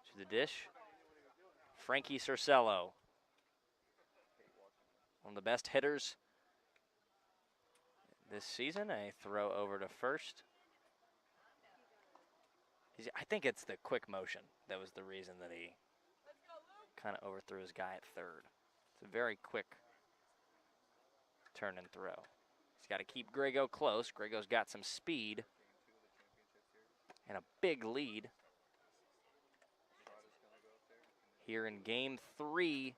To the dish, Frankie Cercello, one of the best hitters this season. A throw over to first. I think it's the quick motion that was the reason that he kind of overthrew his guy at 3rd. It's a very quick turn and throw. He's got to keep Grego close. Grego's got some speed and a big lead here in game 3.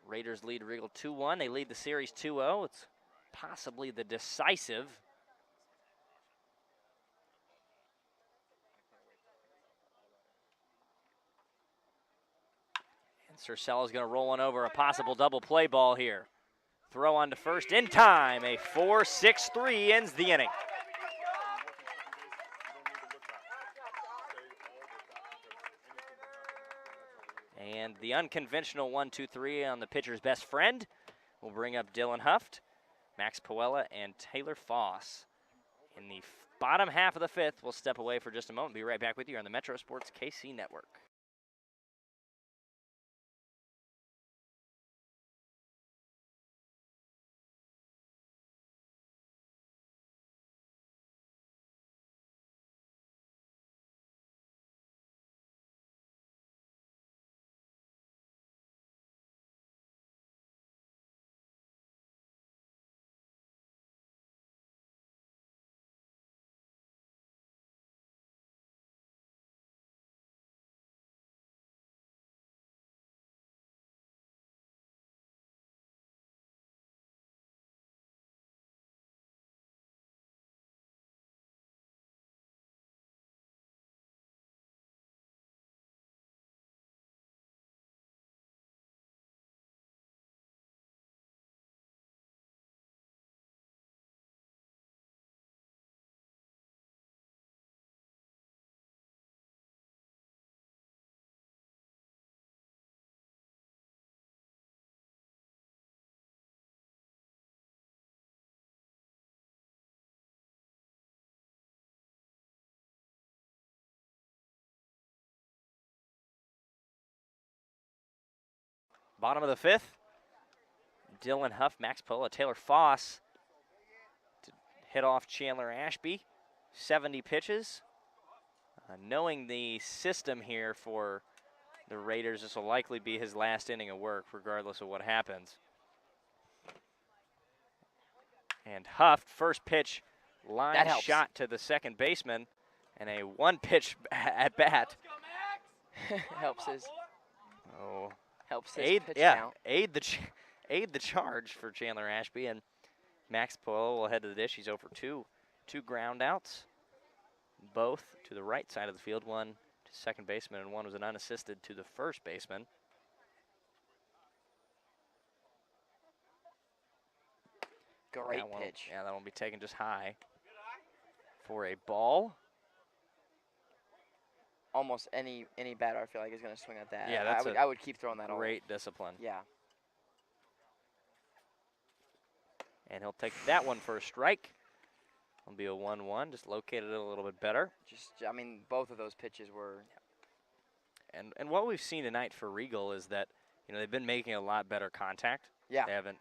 Raiders lead Regal 2-1. They lead the series 2-0. It's possibly the decisive. And Cercello's going to roll one over, a possible double play ball here. Throw on to first in time. A 4-6-3 ends the inning. And the unconventional 1-2-3 on the pitcher's best friend will bring up Dylan Huft, Max Puella, and Taylor Foss. In the bottom half of the 5th, we'll step away for just a moment. Be right back with you on the Metro Sports KC Network. Bottom of the 5th. Dylan Huff, Max Pola, Taylor Foss to hit off Chandler Ashby. 70 pitches. Knowing the system here for the Raiders, this will likely be his last inning of work, regardless of what happens. And Huff, first pitch, line shot to the second baseman, and a one-pitch at bat.
helps his pitch count.
Aid the charge for Chandler Ashby, and Max Pola will head to the dish. He's over 2 ground outs, both to the right side of the field. One to second baseman, and one was an unassisted to the first baseman.
Great pitch.
Yeah, that one will be taken just high for a ball.
Almost any batter I feel like is going to swing at that.
Yeah, that's
I would keep throwing that.
Great discipline.
Yeah.
And he'll take that one for a strike. It'll be a 1-1. Just located it a little bit better.
I mean, both of those pitches were.
And what we've seen tonight for Regal is that they've been making a lot better contact.
Yeah.
They haven't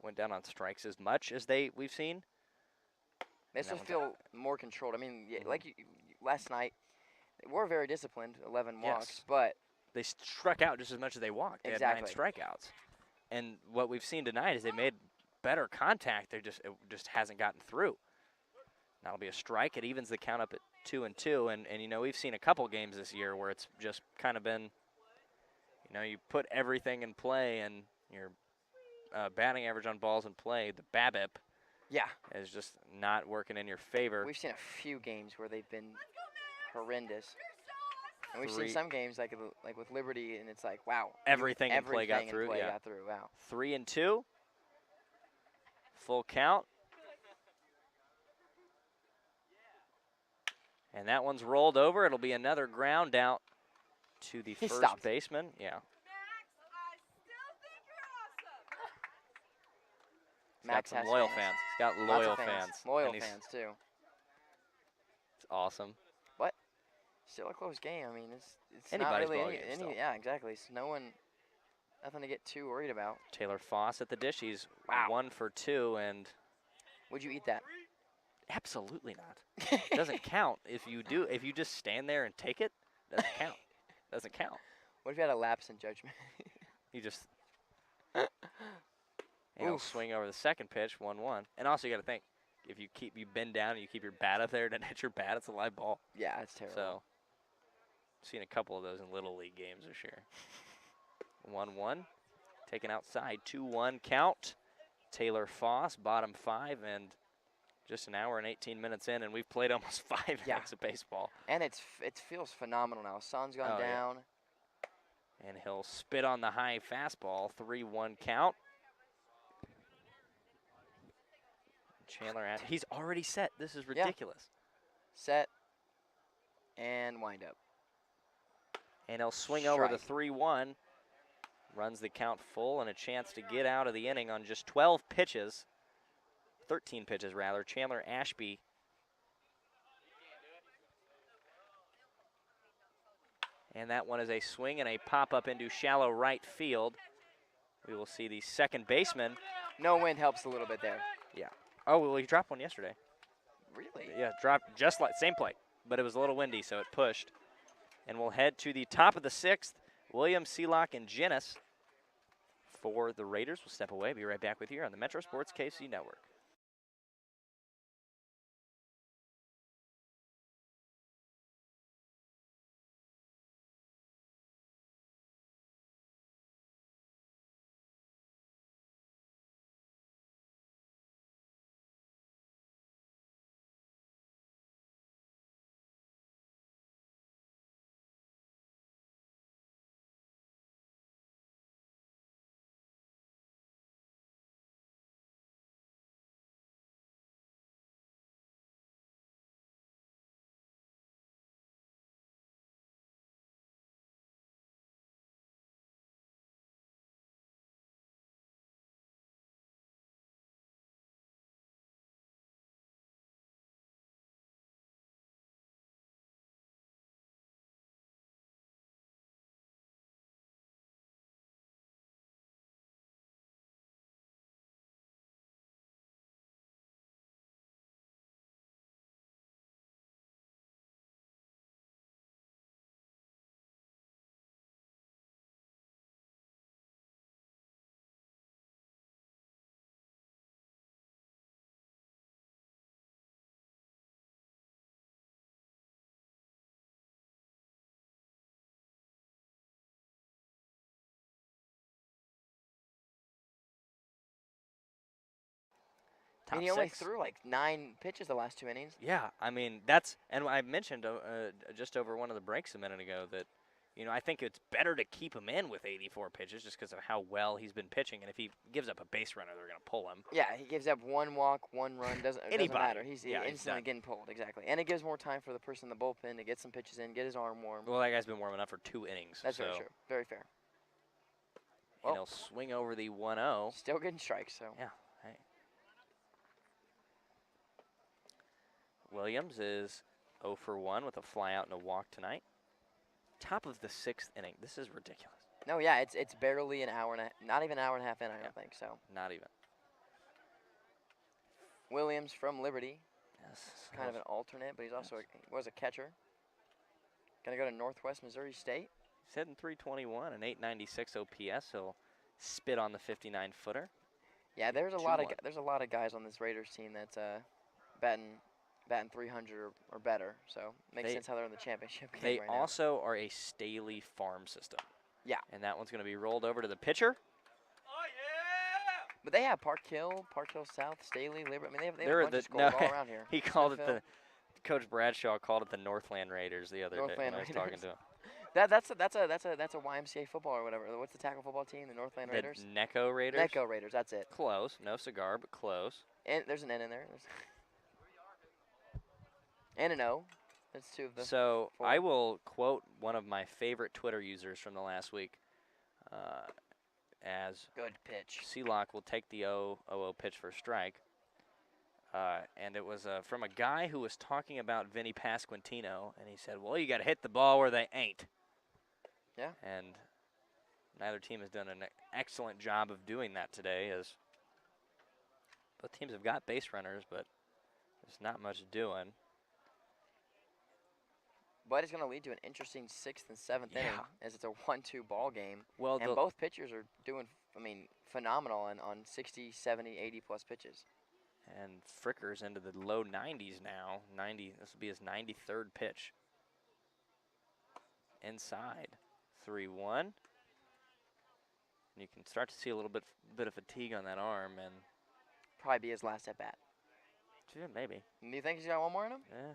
went down on strikes as much as we've seen.
They just feel more controlled. I mean, like last night, they were very disciplined, 11 walks, but
they struck out just as much as they walked. They had 9 strikeouts. And what we've seen tonight is they made better contact. It just hasn't gotten through. That'll be a strike. It evens the count up at 2-2. And we've seen a couple games this year where it's just kind of been, you put everything in play and your batting average on balls in play, the BABIP, is just not working in your favor.
We've seen a few games where they've been horrendous. And we've seen some games like with Liberty, and it's like, wow.
Everything in play got through.
Wow.
3-2. Full count. And that one's rolled over. It'll be another ground out to the first baseman. Yeah.
Max
got some loyal fans. He's got loyal fans.
Loyal fans, too.
It's awesome.
What? Still a close game. I mean, it's
anybody's
not
ball
really
game still.
Yeah, exactly. So nothing to get too worried about.
Taylor Foss at the dish. He's 1 for 2, and
would you eat that?
Absolutely not. It doesn't count. If you just stand there and take it, doesn't count. Doesn't count.
What if you had a lapse in judgment?
You just and he'll swing over the second pitch, 1-1. And also you got to think, if you bend down and you keep your bat up there and hit your bat, it's a live ball.
Yeah, it's terrible.
So, I've seen a couple of those in Little League games this year. 1-1, taken outside, 2-1 count. Taylor Foss, bottom 5, and just an hour and 18 minutes in, and we've played almost 5 innings of baseball.
And it feels phenomenal now. Sun's gone down.
Yeah. And he'll spit on the high fastball, 3-1 count. Chandler, he's already set. This is ridiculous.
Set and wind up.
And he'll swing over the 3-1. Runs the count full and a chance to get out of the inning on just 12 pitches. 13 pitches, rather. Chandler Ashby. And that one is a swing and a pop-up into shallow right field. We will see the second baseman.
No wind helps a little bit there.
Yeah. Oh, well, he dropped one yesterday.
Really?
Yeah, dropped just like same play, but it was a little windy, so it pushed. And we'll head to the top of the 6th. Williams, Seelock, and Jennis for the Raiders. We'll step away. Be right back with you on the Metro Sports KC Network.
I mean, he only threw like 9 pitches the last 2 innings.
Yeah, I mean, and I mentioned just over one of the breaks a minute ago that, I think it's better to keep him in with 84 pitches just because of how well he's been pitching. And if he gives up a base runner, they're going to pull him.
Yeah, he gives up 1 walk, 1 run. Doesn't matter. He's instantly
done.
getting pulled. Exactly. And it gives more time for the person in the bullpen to get some pitches in, get his arm warm.
Well, that guy's been warming up for 2 innings.
That's very true. Very fair.
And he'll swing over the 1-0.
Still getting strikes, so.
Yeah. Hey. Williams is 0 for 1 with a fly out and a walk tonight. Top of the 6th inning. This is ridiculous.
No, yeah, it's barely an hour and not even an hour and a half in, I don't think, so.
Not even.
Williams from Liberty.
Yes.
Kind of an alternate, but he was a catcher. Gonna go to Northwest Missouri State.
He's hitting .321 and 896 OPS. He'll spit on the 59-footer.
Yeah, there's a lot of guys on this Raiders team that's batting 300 or better. So makes sense how they're in the championship game right now.
They also are a Staley farm system.
Yeah.
And that one's going to be rolled over to the pitcher.
Oh, yeah!
But they have Park Hill South, Staley, Liberty. I mean, they have a bunch of schools all around here.
He called it Coach Bradshaw called it the Northland Raiders the other day when I was talking to him.
That's a YMCA football or whatever. What's the tackle football team? The Northland Raiders.
Necco Raiders.
Necco Raiders. That's it.
Close. No cigar, but close.
And there's an N in there. And an O. That's 2 of the.
So
4.
I will quote one of my favorite Twitter users from the last week, as
good pitch.
Sealock will take the 0-0 pitch for a strike. And it was from a guy who was talking about Vinny Pasquantino, and he said, well, you got to hit the ball where they ain't.
Yeah.
And neither team has done an excellent job of doing that today, as both teams have got base runners, but there's not much doing.
But it's going to lead to an interesting 6th and 7th inning, as it's a 1-2 ball game.
Well,
and both pitchers are doing, phenomenal on 60, 70, 80-plus pitches.
And Fricker's into the low 90s now. This will be his 93rd pitch. Inside, 3-1. And you can start to see a little bit of fatigue on that arm, and
probably be his last at bat.
Yeah, maybe.
Do you think he's got 1 more in him?
Yeah.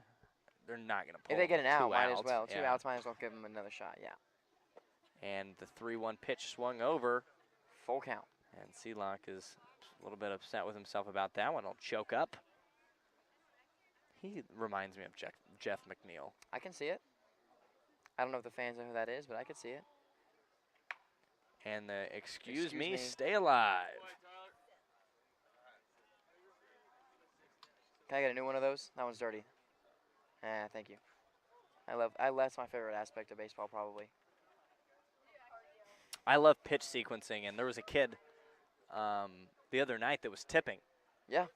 They're not going to pull.
If they get an out, might as well.
Yeah.
2 outs, might as well give him another shot. Yeah.
And the 3-1 pitch swung over.
Full count.
And Sealock is a little bit upset with himself about that one. He'll choke up. He reminds me of Jeff McNeil.
I can see it. I don't know if the fans know who that is, but I can see it.
And the excuse me, stay alive.
Can I get a new one of those? That one's dirty. Thank you. That's my favorite aspect of baseball, probably.
I love pitch sequencing, and there was a kid the other night that was tipping.
Yeah.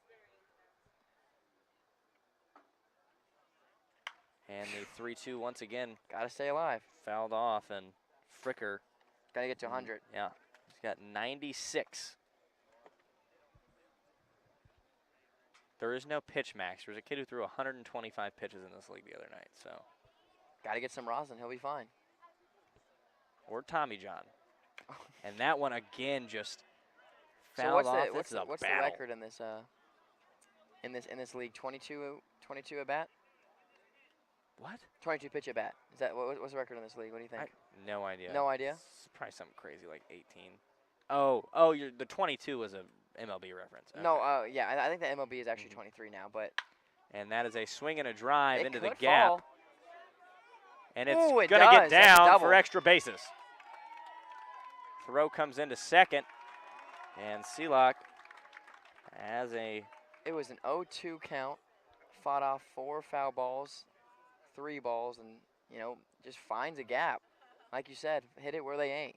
And the 3-2 once again.
Gotta stay alive.
Fouled off, and Fricker.
Gotta get to 100.
Yeah. He's got 96. There is no pitch max. There was a kid who threw 125 pitches in this league the other night, so.
Got to get some rosin. He'll be fine.
Or Tommy John. And that one again just fouled off.
What's the record in this league? 22 at bat?
What?
22 pitch at bat. Is that what's the record in this league? What do you think?
No idea.
No idea?
It's probably something crazy like 18. The 22 was a MLB reference. Okay.
No, yeah, I think the MLB is actually 23 now, but.
And that is a swing and a drive into the
fall.
gap. And it's
Ooh,
going to get down for extra bases. Throw comes into second. And Sealock has a.
It was an 0-2 count. Fought off 4 foul balls, 3 balls, and, just finds a gap. Like you said, hit it where they ain't.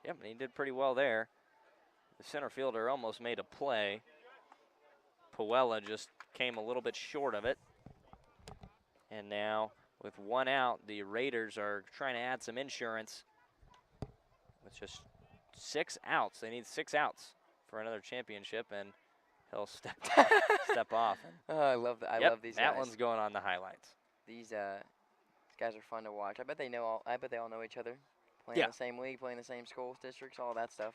Yep, and he did pretty well there. The center fielder almost made a play. Puella just came a little bit short of it. And now, with 1 out, the Raiders are trying to add some insurance. With just 6 outs. They need 6 outs for another championship, and he'll step off.
Oh, I love that. I love these guys.
That one's going on the highlights.
These guys are fun to watch. I bet they all know each other. Playing in the same league, playing the same schools, districts, all that stuff.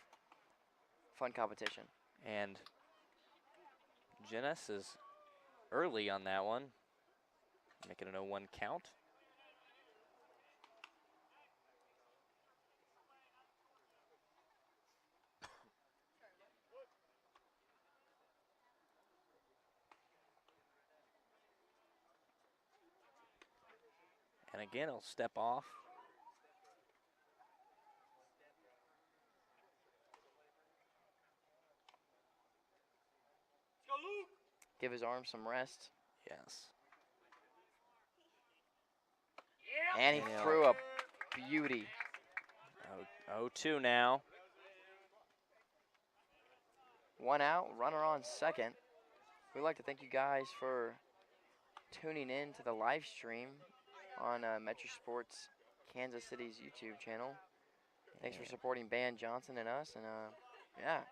Fun competition.
And Jenness is early on that one, making an 0-1 count. And again, he'll step off.
Give his arm some rest.
Yes.
And he
Yeah.
threw a beauty.
0-2 now.
1 out, runner on second. We'd like to thank you guys for tuning in to the live stream on Metro Sports Kansas City's YouTube channel. Thanks for supporting Ban Johnson and us, and yeah,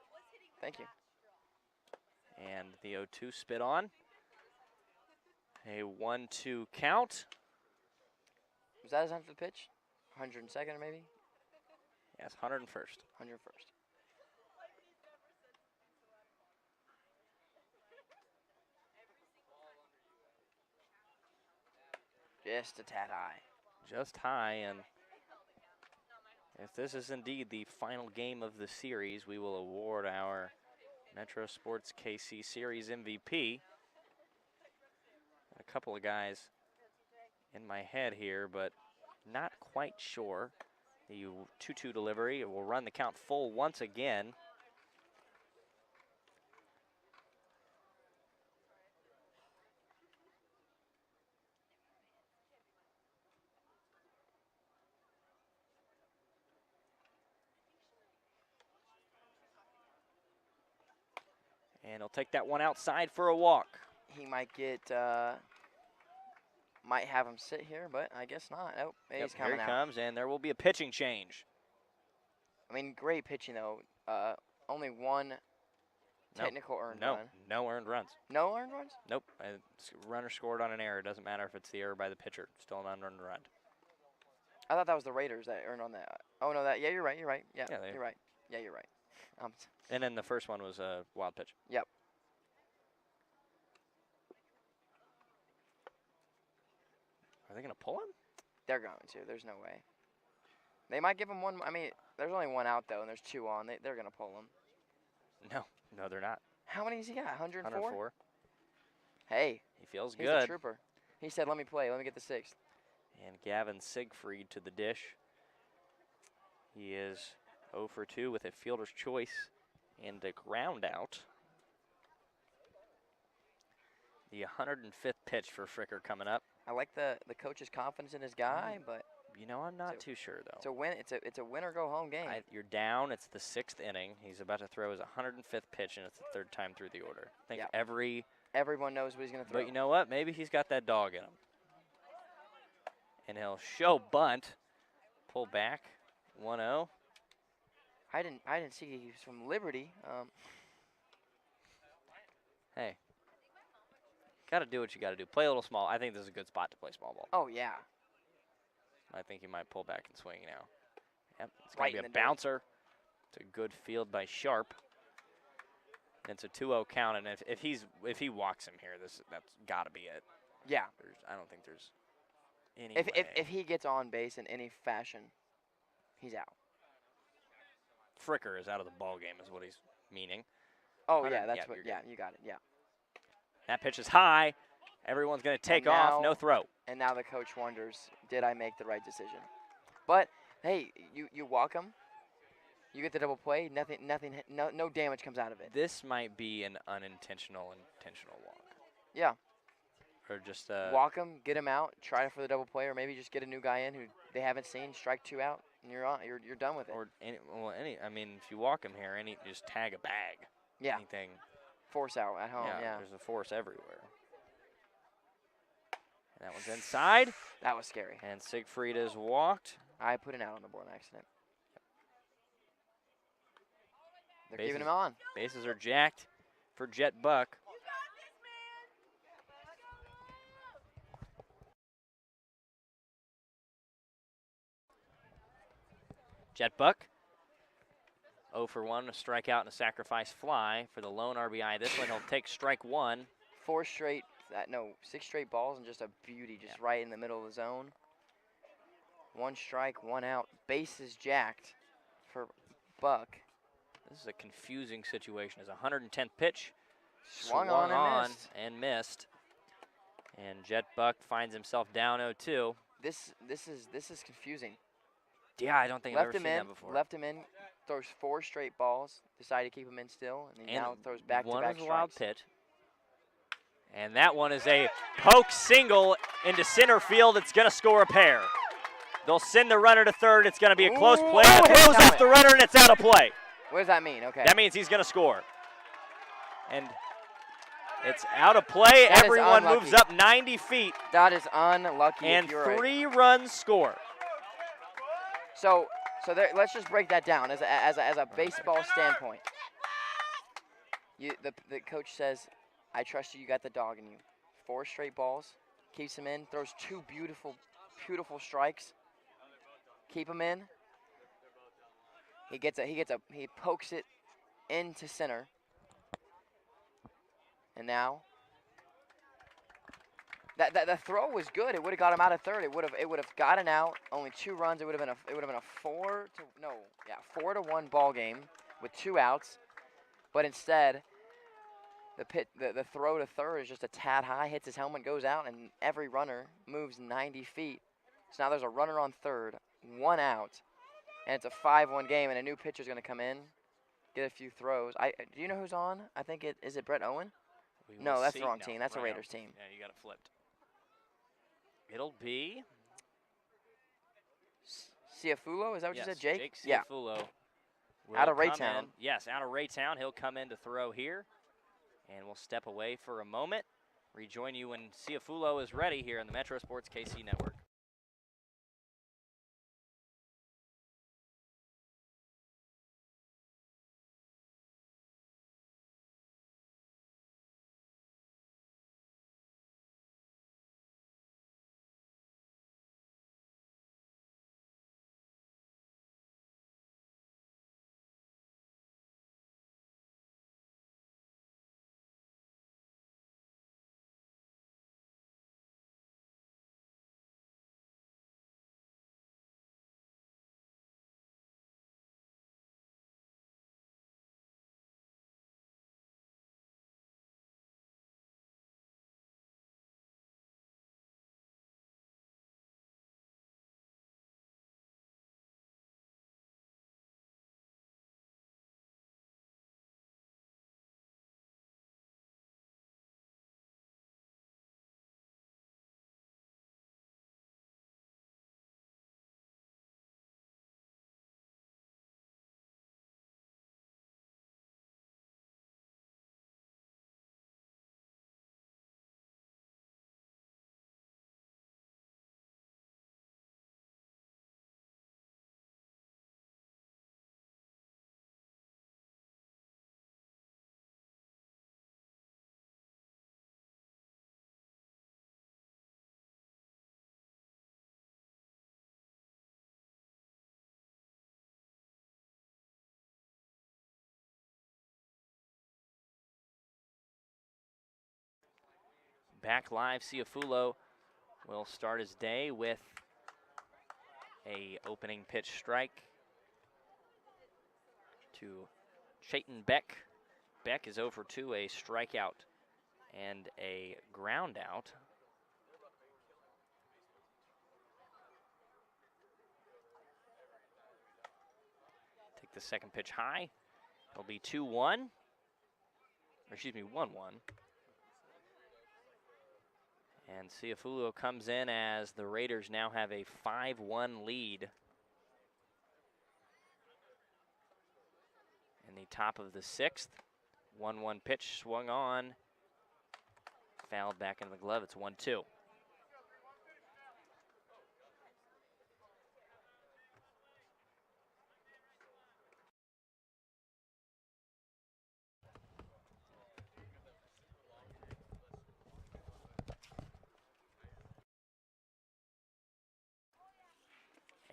thank you.
And the 0-2 spit on. A 1-2 count.
Was that his 100th pitch? 102nd maybe?
Yes, 101st.
101st. Just a tad high.
Just high, and if this is indeed the final game of the series, we will award our Metro Sports KC Series MVP. A couple of guys in my head here, but not quite sure. The 2-2 delivery will run the count full once again. And he'll take that one outside for a walk.
He might get, might have him sit here, but I guess not. Oh, he's
Here
coming
he
out.
comes, and there will be a pitching change.
I mean, great pitching though. Only one technical earned run.
No earned runs.
No earned runs?
Nope. Runner scored on an error. Doesn't matter if it's the error by the pitcher. Still an unearned run.
I thought that was the Raiders that earned on that. Oh no, yeah, you're right. Yeah,
Yeah,
you're right. Yeah, you're right.
And then the first one was a wild pitch.
Yep.
Are they going to pull him?
They're going to. There's no way. They might give him one. I mean, there's only one out though, and there's two on. They're going to pull him.
No, they're not.
How many has he got? 104?
104.
Hey,
He feels
he's
good.
a trooper. He said, "Let me play. Let me get the sixth."
And Gavin Siegfried to the dish. He is 0 for 2 with a fielder's choice and a ground out. The 105th pitch for Fricker coming up.
I like the coach's confidence in his guy, but
You know, I'm not too sure though.
it's a win. It's a win or go home game.
You're down. It's the 6th inning. He's about to throw his 105th pitch, and it's the 3rd time through the order. I think
Yeah. Everyone knows what he's going to throw.
But you know what? Maybe he's got that dog in him. And he'll show bunt. Pull back. 1-0.
I didn't see he was from Liberty.
Hey. Got to do what you got to do. Play a little small. I think this is a good spot to play small ball.
Oh yeah.
I think he might pull back and swing now. Yep, it's
Right
going to
in
be a
the dirt.
bouncer. It's a good field by Sharp. And it's a 2-0 count, and if he walks him here, that's got to be it.
Yeah.
I don't think there's any
If
way.
if he gets on base in any fashion, he's out.
Fricker is out of the ball game, is what he's meaning.
Oh
100
yeah, that's
yeah,
what.
you're
Yeah, you got it. Yeah.
That pitch is high. Everyone's going to take off.
now-
No throw.
And now the coach wonders, did I make the right decision? But hey, you walk him, you get the double play. No damage comes out of it.
This might be an unintentional intentional walk.
Yeah.
Or just
Walk him, get him out, try for the double play, or maybe just get a new guy in who they haven't seen. Strike two out, and you're on. You're done with it.
or any. I mean, if you walk him here, just tag a bag.
Yeah.
Anything.
Force out at home. Yeah.
There's a force everywhere. And that one's inside.
That was scary.
And Siegfried is walked.
I put an out on the board on accident. They're
Bases-
keeping him on.
Bases are jacked for Jet Buck. Jet Buck. 0 for 1, a strikeout and a sacrifice fly for the lone RBI. This one he'll take strike one.
6 straight balls and just a beauty, just right in the middle of the zone. 1 strike, 1 out. Bases jacked for Buck.
This is a confusing situation. It's a 110th pitch.
Swung on
and missed. And Jet Buck finds himself down 0-2.
This is confusing.
Yeah, I don't think I've ever seen that before.
Left him in, throws 4 straight balls, decided to keep him in still, and then now throws back-to-back
One
strikes.
was a wild pitch. And that one is a poke single into center field. It's going to score a pair. They'll send the runner to third. It's going to be a close play. It throws off the runner, and it's out of play.
What does that mean? Okay.
That means he's going to score. And it's out of play. Everyone moves up 90 feet.
That is unlucky.
And 3 runs score.
So let's just break that down as a baseball standpoint. The coach says, "I trust you. You got the dog in you." 4 straight balls, keeps him in. Throws 2 beautiful strikes. Keep him in. He pokes it into center. And now, the throw was good. It would have got him out of third. It would have gotten out. Only 2 runs. It would have been a 4-1 ball game with 2 outs. But instead, the throw to third is just a tad high. Hits his helmet, goes out, and every runner moves 90 feet. So now there's a runner on third, 1 out, and it's a 5-1 game. And a new pitcher's going to come in, get a few throws. Do you know who's on? I think is it Brett Owen? No, that's the wrong team. That's a Raiders team.
Yeah, you got it flipped. It'll be
Ciafulo, is that what you said, Jake?
Jake Ciafulo.
Out of Raytown.
Yes, out of Raytown. He'll come in to throw here. And we'll step away for a moment. Rejoin you when Ciafulo is ready here on the Metro Sports KC Network. Back live, Ciafulo will start his day with a opening pitch strike to Chayton Beck. Beck is 0 for 2, a strikeout and a ground out. Take the second pitch high. It'll be 2-1. Or excuse me, 1-1. And Ciafulo comes in as the Raiders now have a 5-1 lead. In the top of the 6th, 1-1 pitch swung on, fouled back into the glove. It's 1-2.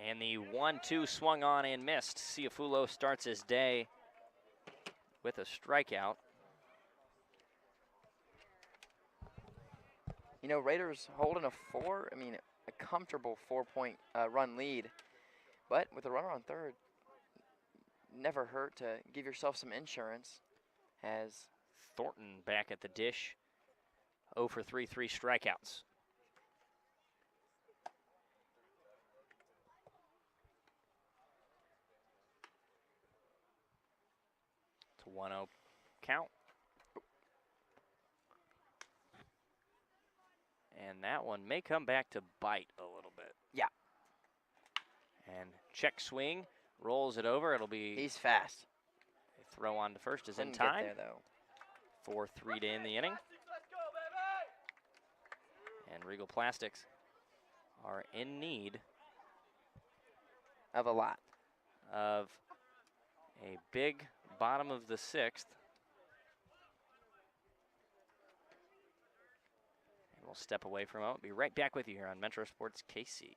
And the 1-2 swung on and missed. Ciafulo starts his day with a strikeout.
You know, Raiders holding a comfortable 4-point run lead. But with a runner on third, never hurt to give yourself some insurance. As
Thornton back at the dish. 0 for 3 strikeouts. It's a 1-0 count. And that one may come back to bite a little bit.
Yeah.
And check swing, rolls it over. It'll be
he's fast.
a throw on to first is in
Couldn't
time.
get there, though.
4-3 to end the inning. And Regal Plastics are in need
Of a lot.
of a big bottom of the 6th. And we'll step away for a moment. Be right back with you here on Metro Sports KC.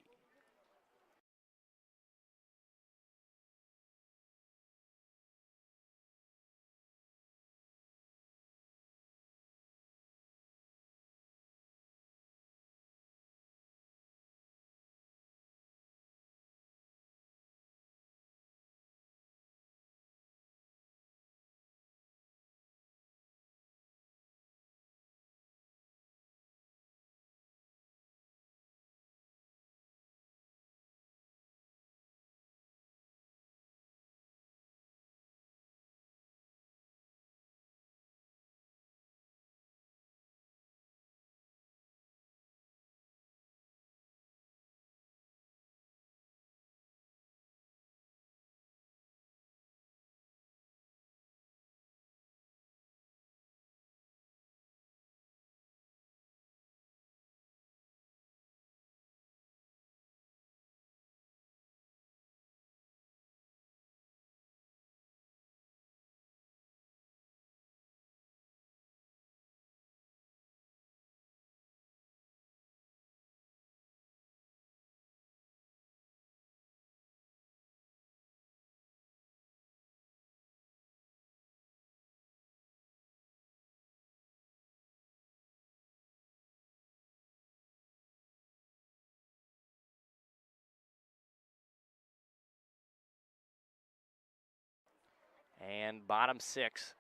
And bottom 6.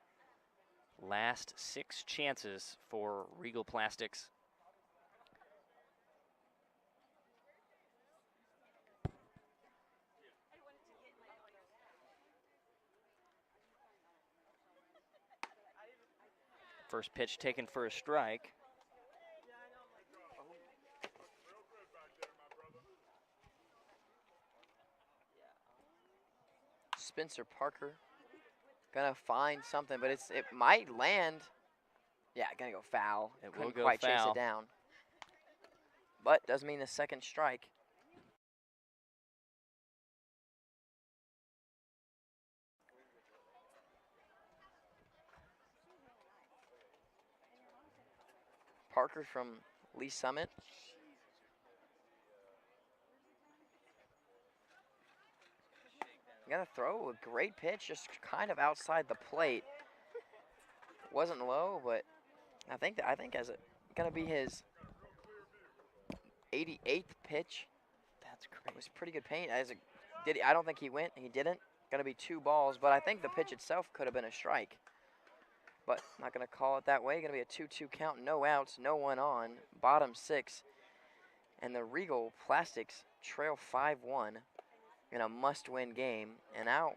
Last 6 chances for Regal Plastics. First pitch taken for a strike.
Spencer Parker gonna find something, but it might land. Yeah, gonna go foul.
It will
Couldn't
go
quite chase
foul.
it down. But does mean the second strike. Parker from Lee Summit. Gonna throw a great pitch, just kind of outside the plate. Wasn't low, but I think as it gonna be his 88th pitch.
That's
It
great.
was pretty good paint. I don't think he went. He didn't. Gonna be 2 balls, but I think the pitch itself could have been a strike. But not gonna call it that way. Gonna be a 2-2 count. No outs. No one on. Bottom 6, and the Regal Plastics trail 5-1 in a must-win game. And now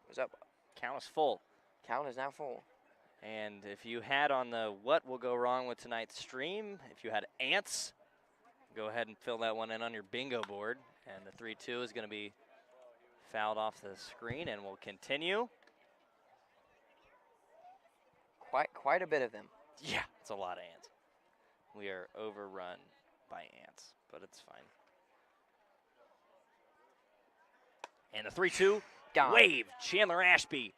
is up.
Count is full.
Count is now full.
And if you had on the what will go wrong with tonight's stream, if you had ants, go ahead and fill that one in on your bingo board. And the 3-2 is going to be fouled off the screen, and we'll continue.
Quite a bit of them.
Yeah, it's a lot of ants. We are overrun by ants, but it's fine. And the 3-2,
Gone.
wave, Chandler Ashby.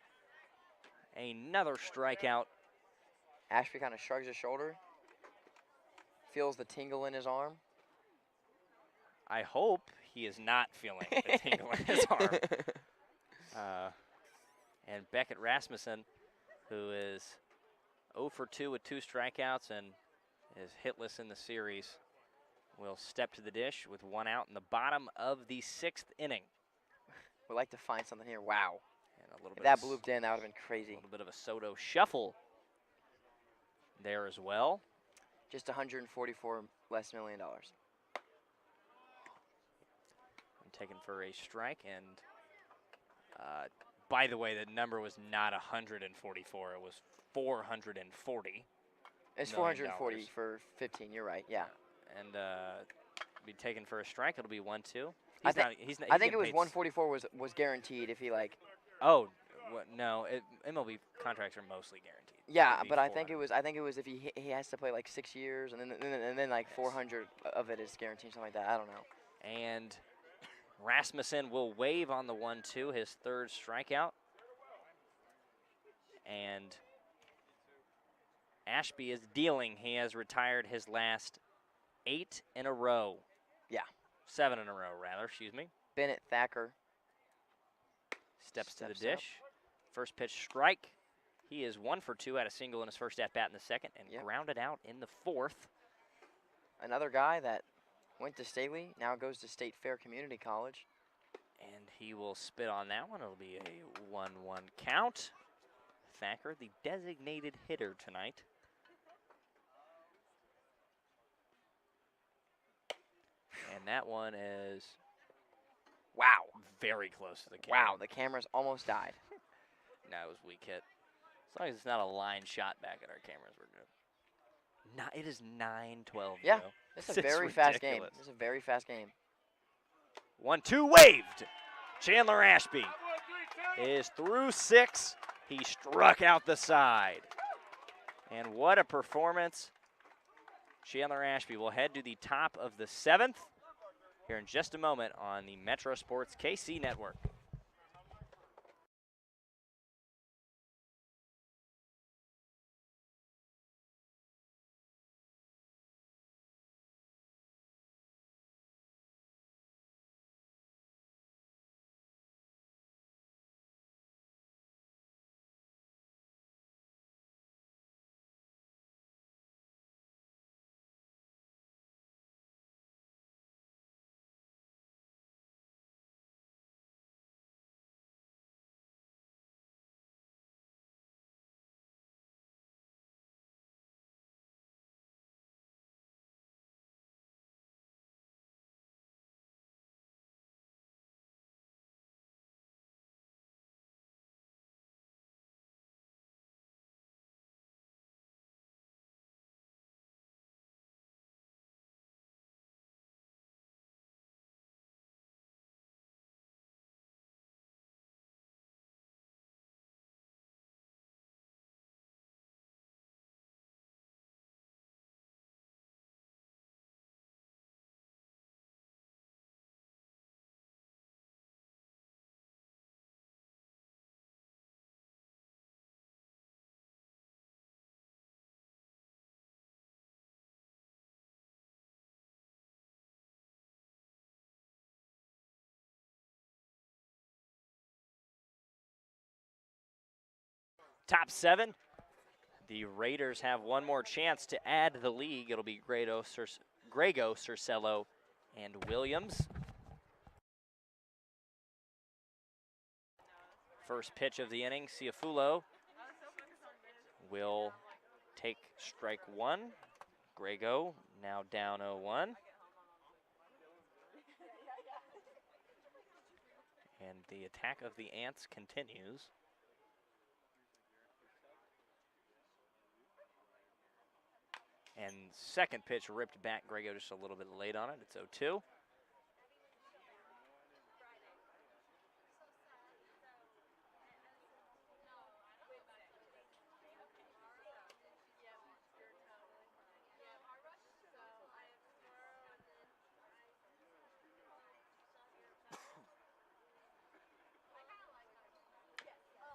Another strikeout.
Ashby kind of shrugs his shoulder. Feels the tingle in his arm.
I hope he is not feeling the tingle in his arm. And Beckett Rasmussen, who is 0 for 2 with 2 strikeouts and is hitless in the series, will step to the dish with 1 out in the bottom of the 6th inning.
We'd like to find something here. Wow.
And a little
If
bit
that
of
blooped in, that would have been
a
crazy.
little bit of a Soto shuffle there as well.
Just 144 less $1 million.
And taken for a strike. And by the way, the number was not 144. It was 440.
It's
$1 million.
440 for 15. You're right. Yeah.
And be taken for a strike. It'll be 1-2.
I think it
getting
was
paid
144 was guaranteed if he like.
Oh, no. MLB contracts are mostly guaranteed.
Yeah,
It'd be
but I think it
400.
was if he has to play like 6 years and then like
Yes.
400 of it is guaranteed, something like that. I don't know.
And Rasmussen will wave on the 1-2, his 3rd strikeout. And Ashby is dealing. He has retired his last 8 in a row.
Yeah.
7 in a row, rather, excuse me.
Bennett Thacker
Steps to the
steps up.
dish. First pitch strike. He is 1 for 2, had a single in his first at-bat in the 2nd, and
Yep.
grounded out in the 4th.
Another guy that went to Staley, now goes to State Fair Community College.
And he will spit on that one. It'll be a 1-1 count. Thacker, the designated hitter tonight. And that one is, wow, very close to the camera.
Wow, the cameras almost died.
No, it was weak hit. As long as it's not a line shot back at our cameras, we're good. It is 9-12.
Yeah,
Joe.
It's a
This is
very fast game.
ridiculous.
It's a very fast game.
1-2 waved. Chandler Ashby is through 6. He struck out the side. And what a performance. Chandler Ashby will head to the top of the 7th here in just a moment on the Metro Sports KC Network. Top 7. The Raiders have one more chance to add the league. It'll be Grego, Cercello, and Williams. First pitch of the inning, Ciafulo will take strike 1. Grego now down 0-1. And the attack of the Ants continues. And second pitch ripped back. Grego just a little bit late on it. It's 0-2.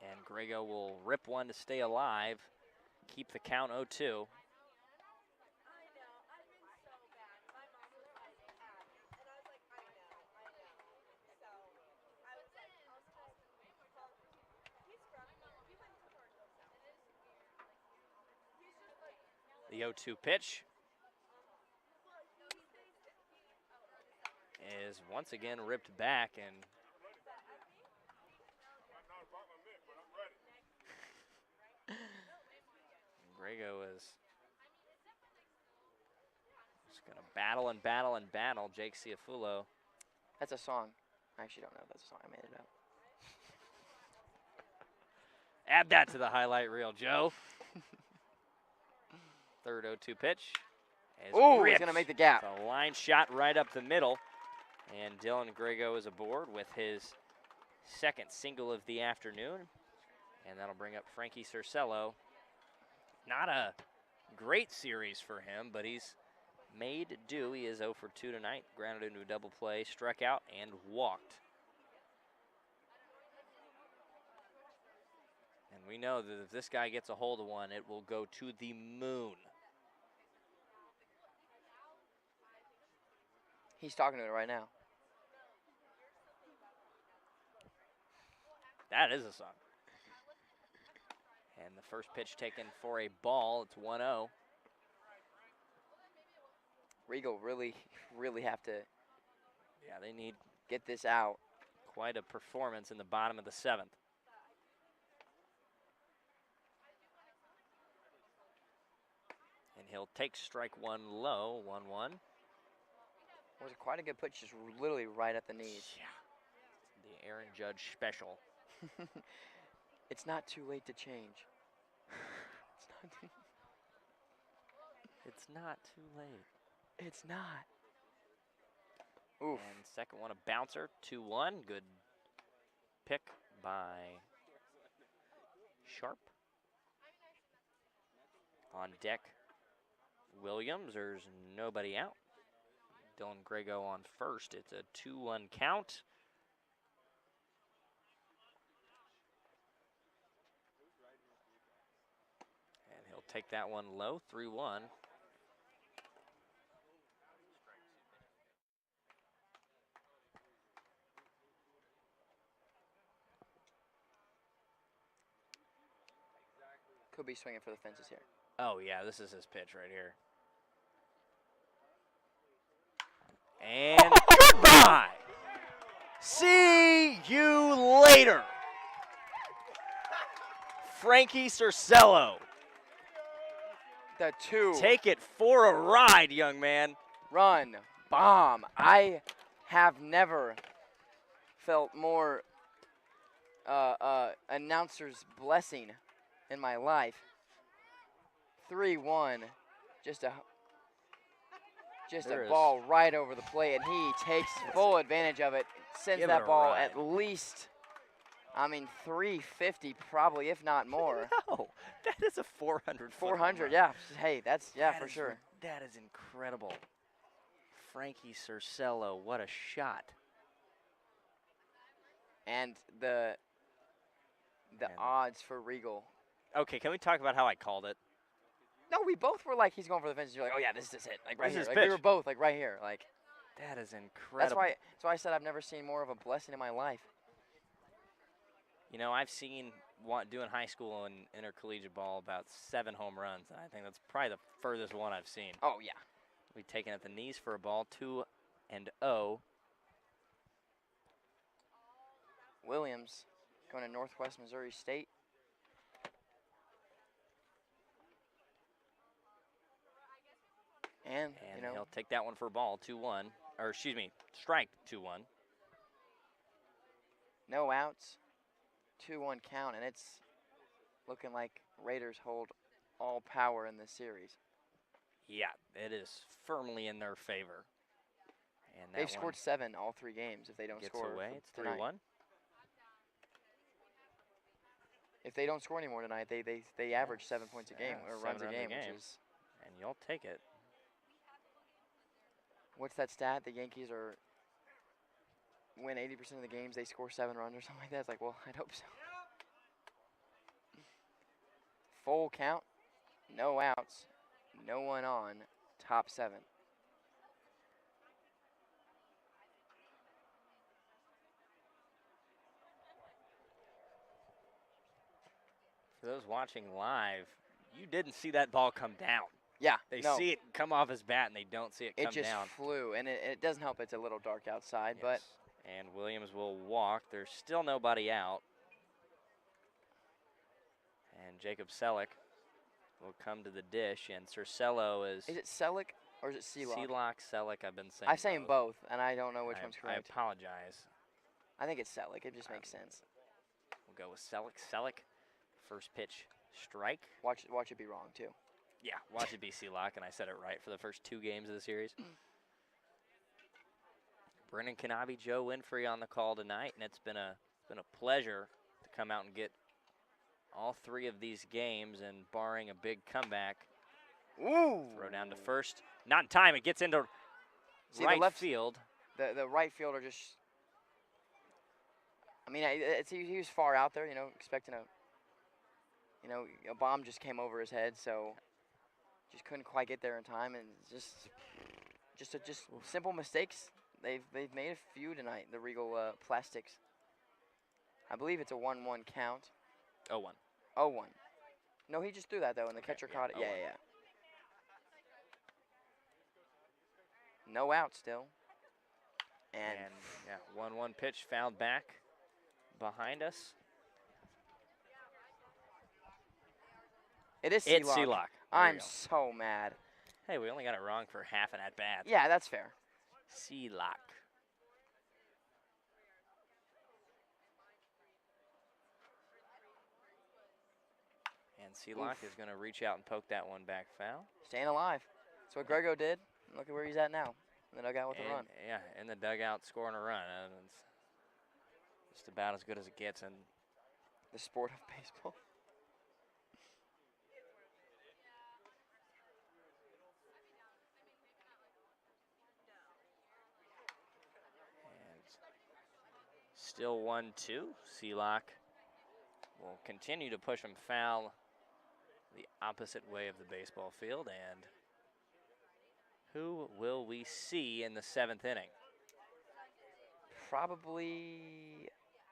And Grego will rip one to stay alive, keep the count 0-2. The 0-2 pitch is once again ripped back, and Grego is just going to battle and battle and battle Jake Ciafulo.
That's a song. I actually don't know if that's a song. I made it up.
Add that to the highlight reel, Joe. Third 0-2 pitch.
Oh, he's going to make the gap.
It's a line shot right up the middle. And Dylan Grego is aboard with his second single of the afternoon. And that'll bring up Frankie Cercello. Not a great series for him, but he's made do. He is 0 for 2 tonight. Grounded into a double play, struck out, and walked. And we know that if this guy gets a hold of one, it will go to the moon.
He's talking to it right now.
That is a song. And the first pitch taken for a ball. It's 1-0.
Regal really have to
They need
get this out.
quite a performance in the bottom of the seventh. And he'll take strike one low, 1-1.
It was quite a good pitch, just literally right at the knees.
Yeah. The Aaron Judge special.
It's not too late to change.
It's not too late.
It's not. Oof.
And second one, a bouncer, 2-1. Good pick by Sharp. On deck, Williams. There's nobody out. Dylan Grego on first. It's a 2-1 count. And he'll take that one low, 3-1.
Could be swinging for the fences here.
Oh, yeah, this is his pitch right here. And goodbye. See you later. Frankie Cercello.
The 2.
Take it for a ride, young man.
Run. Bomb. I have never felt more announcer's blessing in my life. 3-1. Just a ball right over the plate, and he takes full advantage of it. Sends
Give
that
it a
ball
ride.
at least, 350 probably, if not more.
No, that is a 400.
400, yeah. Hey, that's,
That
for
is
sure.
That is incredible. Frankie Cercello, what a shot.
And the
And-
odds for Regal.
Okay, can we talk about how I called it?
No, we both were like, he's going for the fences. You're like, oh yeah, this is it. Like right
This
here.
is
Like,
pitch.
we were both like right here. Like
That is incredible.
that's why I said I've never seen more of a blessing in my life.
You know, I've seen doing high school and intercollegiate ball about 7 home runs, and I think that's probably the furthest one I've seen.
Oh yeah.
We've taken at the knees for a ball, 2-0.
Williams going to Northwest Missouri State. And
He'll take that one for a ball, 2-1. Or excuse me, strike, 2-1.
no outs, 2-1 count, and it's looking like Raiders hold all power in this series.
Yeah, it is firmly in their favor. And that
They've
one
scored 7 all 3 games. If they don't
gets
score
away.
for
It's
tonight.
3-1.
If they don't score anymore tonight, they average 7 points a game
Yeah,
or runs
7
a
runs a
game,
game.
which is
And you'll take it.
what's that stat? The Yankees win 80% of the games. They score 7 runs or something like that. It's like, well, I'd hope so. Full count, no outs, no one on, top 7.
For those watching live, you didn't see that ball come down.
Yeah,
They
no,
see it come off his bat and they don't see it
it
come
just
down.
flew, and it doesn't help. It's a little dark outside, but
Yes. And Williams will walk. There's still nobody out. And Jacob Selleck will come to the dish, and Cercello is
is it Selleck or is it Sealock?
Sealock, Selleck, I've been saying
I'm saying both, and I don't know which one's
I
correct.
apologize.
I think it's Selleck. It just makes sense.
We'll go with Selleck. Selleck, first pitch, strike.
Watch it be wrong too.
Yeah, watch it be Sealock, and I said it right for the first 2 games of the series. Brennan Kanabe, Joe Winfrey on the call tonight, and it's been a pleasure to come out and get all 3 of these games, and barring a big comeback,
Ooh!
throw down to first. Not in time. It gets into
See,
right
the left
field.
The right fielder just. I mean, he was far out there, expecting a bomb just came over his head, so just couldn't quite get there in time, and just simple mistakes. They've made a few tonight. The Regal Plastics. I believe it's a 1-1 count.
0-1.
0-1. No, he just threw that though, and the
Okay,
catcher
yeah,
caught it.
0-1.
Yeah. No out still. And
yeah, 1-1 pitch fouled back behind us.
it is
It's
Sealock.
Sealock. There we
I'm
go.
so mad.
Hey, we only got it wrong for half an at-bat.
Yeah, that's fair.
Sealock. And Sealock is going to reach out and poke that one back foul.
Staying alive. That's what Grego did. Look at where he's at now. In the dugout with a run.
Yeah, in the dugout scoring a run. And it's just about as good as it gets. And
The sport of baseball.
still 1-2. Sealock will continue to push him foul the opposite way of the baseball field. And who will we see in the 7th inning?
Probably.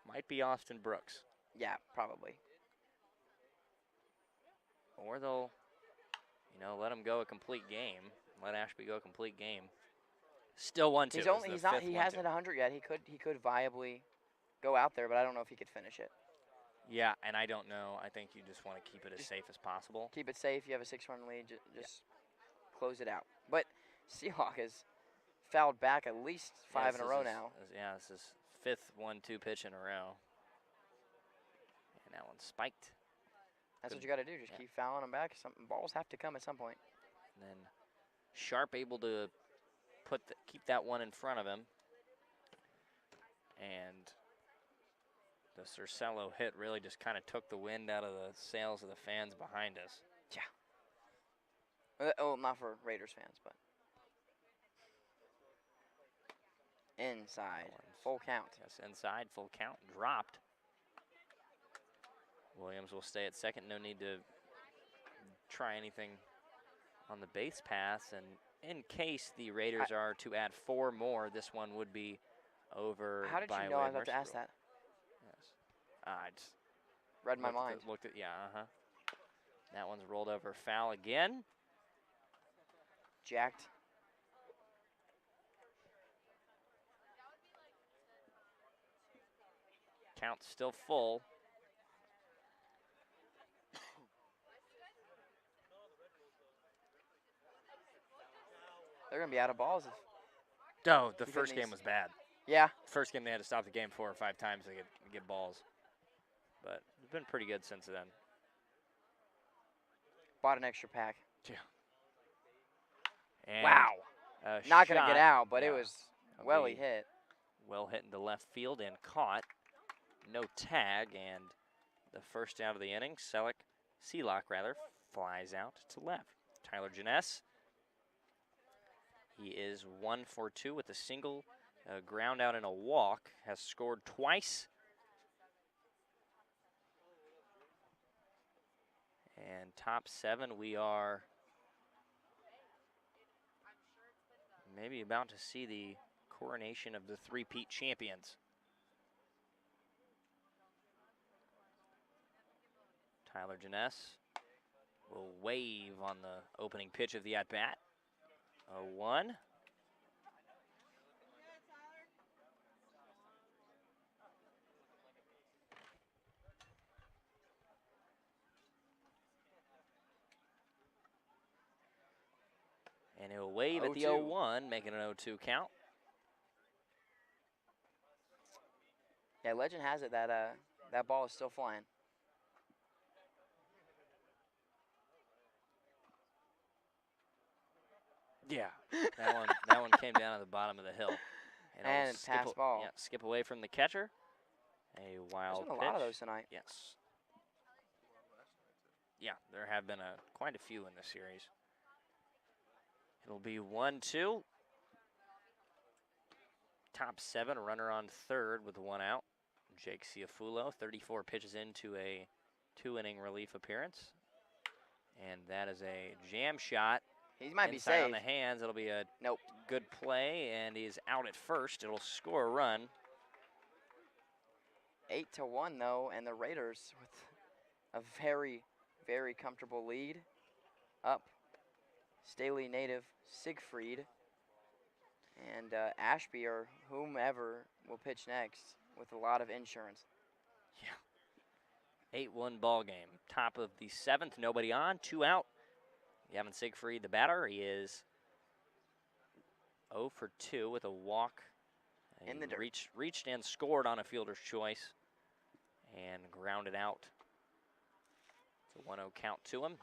Might be Austin Brooks.
Yeah, probably.
Or they'll, let him go a complete game. Let Ashby go a complete game. Still 1-2.
He hasn't hit 100 yet. He could viably go out there, but I don't know if he could finish it.
Yeah, and I don't know. I think you just want to keep it as safe as possible.
Keep it safe. You have a 6-run lead. Just close it out. But Seahawk has fouled back at least 5 in a row now.
This is 5th 1-2 pitch in a row. And that one's spiked.
That's what you got to do. Just keep fouling them back. Some balls have to come at some point.
And then Sharp able to keep that one in front of him. And the Cercello hit really just kind of took the wind out of the sails of the fans behind us.
Yeah. Oh, not for Raiders fans, but. Inside. Full count.
Yes, inside, full count, dropped. Williams will stay at second. No need to try anything on the base pass. And in case the Raiders are to add 4 more, this one would be over.
How did
by
you know
way
I
of
was about to
mercy
ask
rule.
that?
Yes. I just
Read my mind.
Looked at That one's rolled over foul again.
Jacked.
Count still full.
They're going to be out of balls.
No, the
Keep
first
hitting
game
these.
was bad.
Yeah.
First game they had to stop the game 4 or 5 times to get balls. But it's been pretty good since then.
Bought an extra pack.
Yeah. And
Wow. Not going to get out, but it was
Well
hit.
Well hit into left field and caught. No tag, and the first out of the inning, Sealock flies out to left. Tyler Janess. He is 1 for 2 with a single, ground out and a walk. Has scored twice. And top 7, we are maybe about to see the coronation of the three-peat champions. Tyler Janess will wave on the opening pitch of the at-bat. 0-1. And he'll wave at the
0-2.
0-1, making an 0-2 count.
Yeah, legend has it that that ball is still flying.
Yeah, that one came down at the bottom of the hill.
And
it'll skip
pass ball.
Yeah, skip away from the catcher. A wild
There's been a
pitch.
lot of those tonight.
Yes. Yeah, there have been quite a few in this series. It'll be 1-2. Top 7, runner on third with 1 out. Jake Ciafulo, 34 pitches into a 2-inning relief appearance. And that is a jam shot.
He might be
Inside
safe.
on the hands. It'll be a
Nope.
good play, and he's out at first. It'll score a run.
8-1 though, and the Raiders with a very, very comfortable lead. Up, Staley native Siegfried and Ashby or whomever will pitch next with a lot of insurance.
Yeah. 8-1 ball game. Top of the 7th, nobody on, 2 out. Gavin Siegfried, the batter, he is 0 for 2 with a walk.
In the dirt.
Reached and scored on a fielder's choice and grounded out. It's a 1-0 count to him.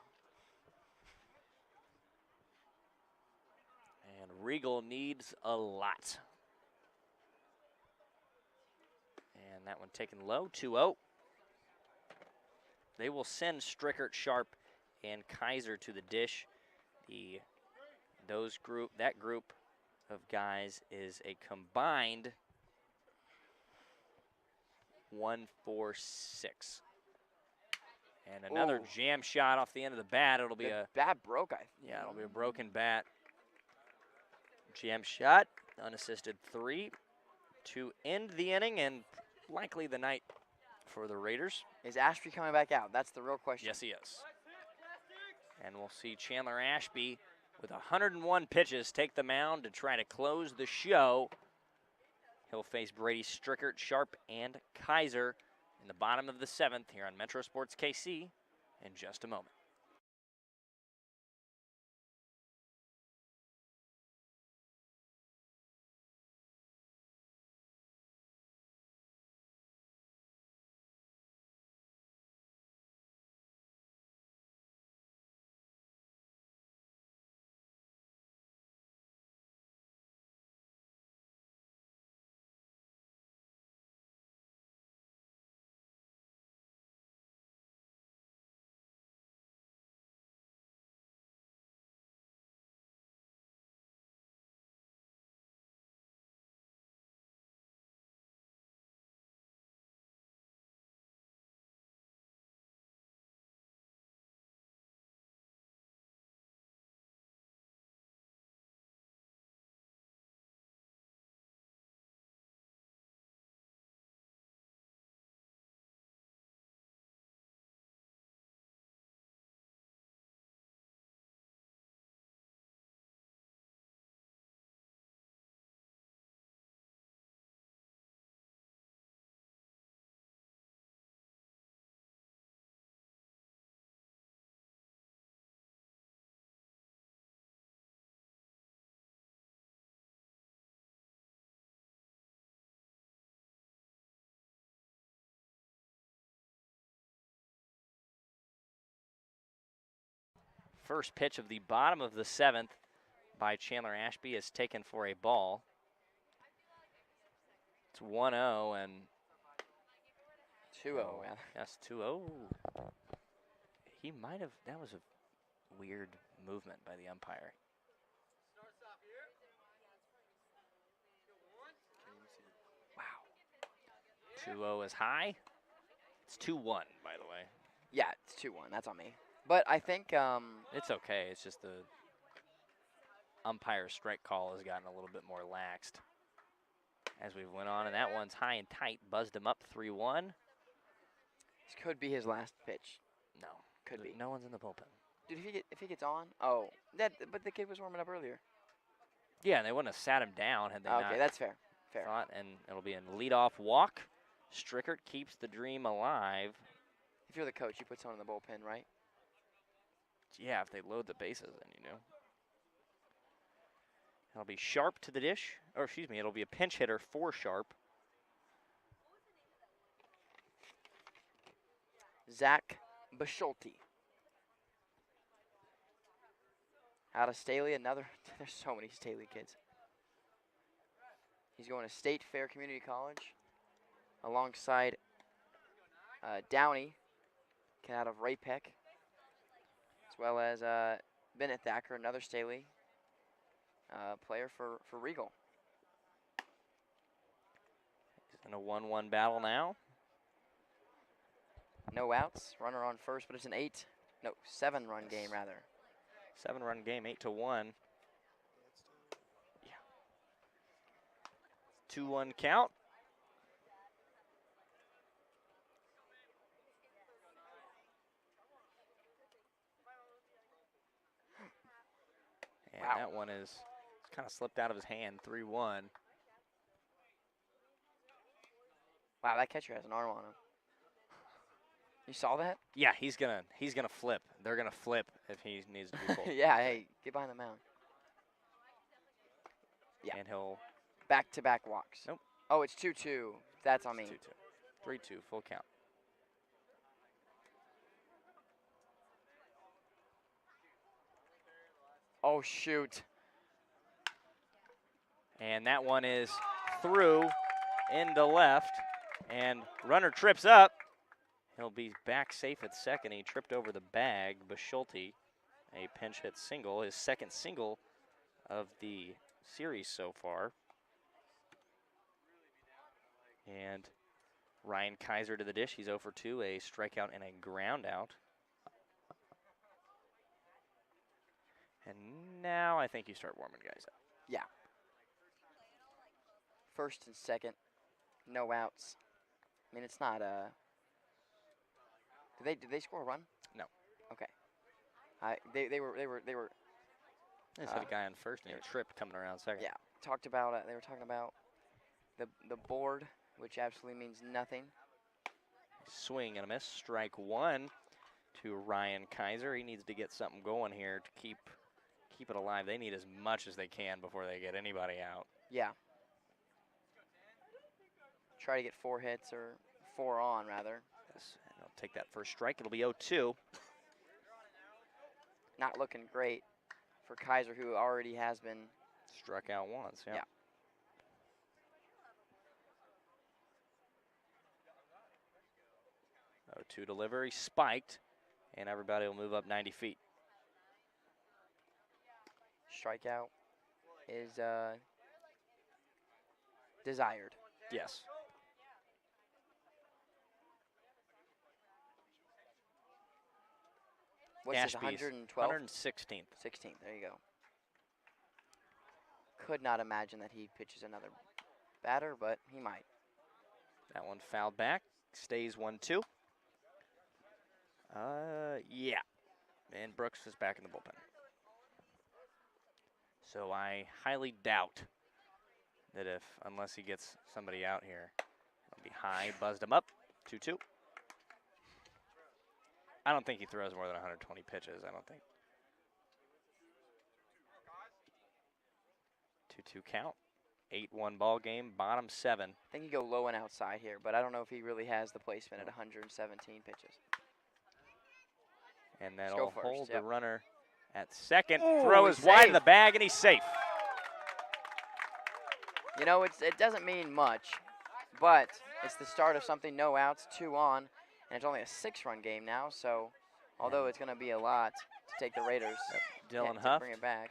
And Regal needs a lot. And that one taken low, 2-0. They will send Strickert, Sharp, and Kaiser to the dish. That group of guys is a combined 1-4-6. And another
Ooh.
jam shot off the end of the bat. It'll be
The bat broke,
it'll be a broken bat. Jam shot, unassisted 3 to end the inning and likely the night for the Raiders.
Is Ashby coming back out? That's the real question.
Yes, he is. And we'll see Chandler Ashby with 101 pitches take the mound to try to close the show. He'll face Brady Strickert, Sharp, and Kaiser in the bottom of the 7th here on Metro Sports KC in just a moment. First pitch of the bottom of the 7th by Chandler Ashby is taken for a ball. It's 1-0 and
2-0, yeah.
Yes, 2-0. He might have, that was a weird movement by the umpire. Wow. 2-0 is high. It's 2-1, by the way.
Yeah, it's 2-1. That's on me. But I think
It's okay. It's just the umpire strike call has gotten a little bit more laxed as we went on, and that one's high and tight. Buzzed him up 3-1.
this could be his last pitch.
No.
Could be.
No one's in the bullpen.
if he gets on? Oh, but the kid was warming up earlier.
Yeah, and they wouldn't have sat him down had they
Okay,
not
that's fair. Fair.
thought. And it'll be a leadoff walk. Strickert keeps the dream alive.
If you're the coach, you put someone in the bullpen, right?
Yeah, if they load the bases, then you know. It'll be Sharp to the dish. Or excuse me, it'll be a pinch hitter for Sharp.
Zach Bischulte. Out of Staley, another. There's so many Staley kids. He's going to State Fair Community College alongside Downey, kid out of Raypeck, as well as Bennett Thacker, another Staley player for Regal.
In a 1-1 battle now.
No outs, runner on first, but it's an 7-run game rather.
7-run game, 8-1. Yeah. 2-1 count. And
Wow.
that one is kind of slipped out of his hand, 3-1.
Wow, that catcher has an arm on him. You saw that?
Yeah, he's gonna flip. They're gonna flip if he needs to be pulled.
Yeah, hey, get behind the mound. Yeah.
And he'll
Back-to-back walks.
Nope.
Oh, it's 2-2. That's on me.
2-2. 3-2, full count.
Oh, shoot.
And that one is through into left. And runner trips up. He'll be back safe at second. He tripped over the bag. Bischulte, a pinch hit single, his second single of the series so far. And Ryan Kaiser to the dish. He's 0 for 2, a strikeout and a ground out. And now I think you start warming guys up.
Yeah. First and second, no outs. I mean, it's not Did they score a run?
No.
Okay. They were.
They just had a guy on first and a trip coming around second.
Yeah. Talked about they were talking about the board, which absolutely means nothing.
Swing and a miss. Strike one to Ryan Kaiser. He needs to get something going here to keep it alive. They need as much as they can before they get anybody out.
Yeah. Try to get 4 hits or 4 on rather.
Yes, and they'll take that first strike. It'll be 0-2.
Not looking great for Kaiser, who already has been
Struck out once. Yeah.
Yeah.
Oh, 2 delivery, spiked, and everybody will move up 90 feet.
strikeout is desired.
Yes.
What's this,
Ashby's
112?
116th.
16th, there you go. Could not imagine that he pitches another batter, but he might.
That one fouled back, stays 1-2. Yeah. And Brooks is back in the bullpen. So I highly doubt that unless he gets somebody out here, it'll be high, buzzed him up, 2-2. I don't think he throws more than 120 pitches, I don't think. 2-2 count, 8-1 ball game, bottom 7.
I think you go low and outside here, but I don't know if he really has the placement at 117 pitches.
And
Let's
that'll
go first,
hold the
yep.
runner at second.
Ooh,
Throw is
he's
wide
safe.
in the bag, and he's safe.
You know, it doesn't mean much, but it's the start of something. No outs, 2 on, and it's only a 6-run game now. So, although it's going to be a lot to take the Raiders,
Dylan
to
Huff
bring it back.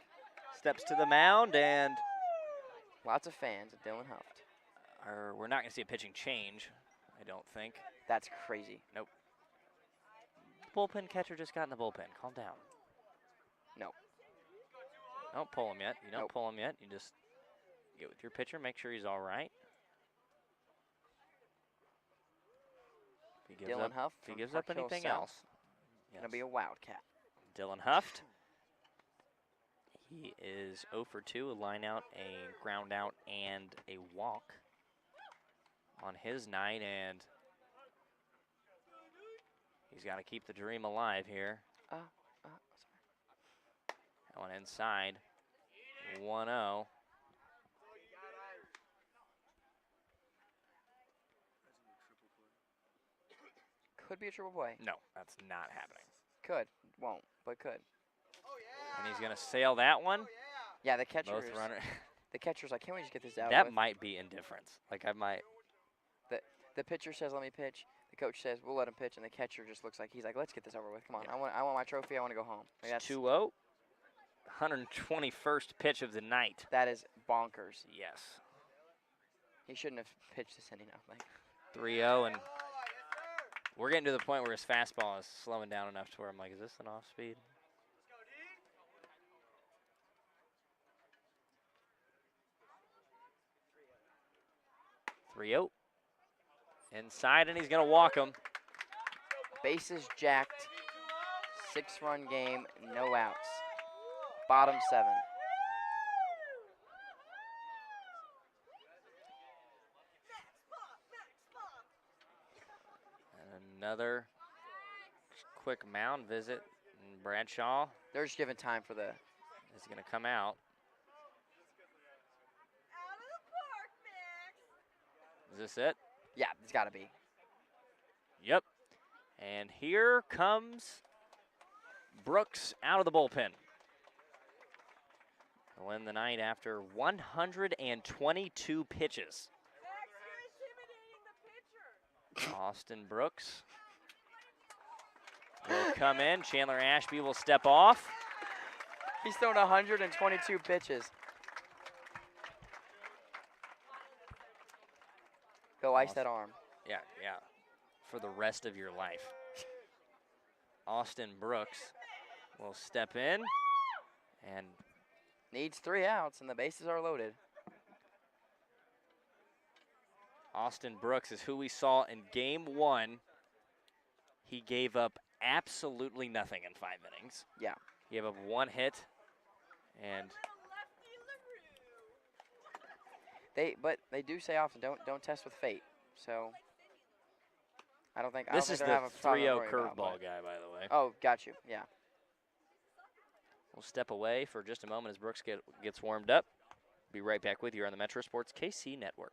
steps to the mound, and
Lots of fans of Dylan Huff.
we're not going to see a pitching change, I don't think.
That's crazy.
Bullpen catcher just got in the bullpen. Calm down.
No.
Don't pull him yet. You don't
Nope.
pull him yet. You just get with your pitcher, make sure he's all right. If he gives
Dylan
up,
Huff
if he
from
gives up
Park Hill
anything
South.
else,
Gonna be a Wildcat.
Dylan Huft. He is 0 for 2, a line out, a ground out, and a walk on his night, and he's got to keep the dream alive here.
Sorry.
That one inside, 1-0.
Could be a triple play.
No, that's not happening.
Could. Won't, but could.
And he's going to sail that one.
Yeah, the catcher's.
Both runner.
The catcher's like, can't we just get this out
That
with?
might be indifference. Like, I might.
The pitcher says, let me pitch. The coach says, we'll let him pitch. And the catcher just looks like, he's like, let's get this over with. Come on.
Yeah.
I want my trophy. I want to go home. Like,
It's 2-0. 121st pitch of the night.
that is bonkers.
Yes.
He shouldn't have pitched this inning. Like
3-0, and we're getting to the point where his fastball is slowing down enough to where I'm like, is this an off speed? Inside, and he's going to walk him.
bases jacked. 6-run game, no outs. Bottom 7.
And another quick mound visit. And Bradshaw
They're just giving time for the.
is going to come out. Is this it?
Yeah, it's got to be.
Yep. And here comes Brooks out of the bullpen. He'll end the night after 122 pitches. Austin Brooks will come in. Chandler Ashby will step off.
He's thrown 122 pitches. Go ice that arm.
Yeah. For the rest of your life. Austin Brooks will step in and
Needs 3 outs, and the bases are loaded.
Austin Brooks is who we saw in game 1. He gave up absolutely nothing in 5 innings.
Yeah.
He gave up 1 hit, and
But they do say often, don't test with fate. So I don't think
this is
they're
the
having a problem
3-0
to worry about,
curveball
but-
guy, by the way.
Oh, got you. Yeah.
We'll step away for just a moment as Brooks gets warmed up. Be right back with you on the Metro Sports KC Network.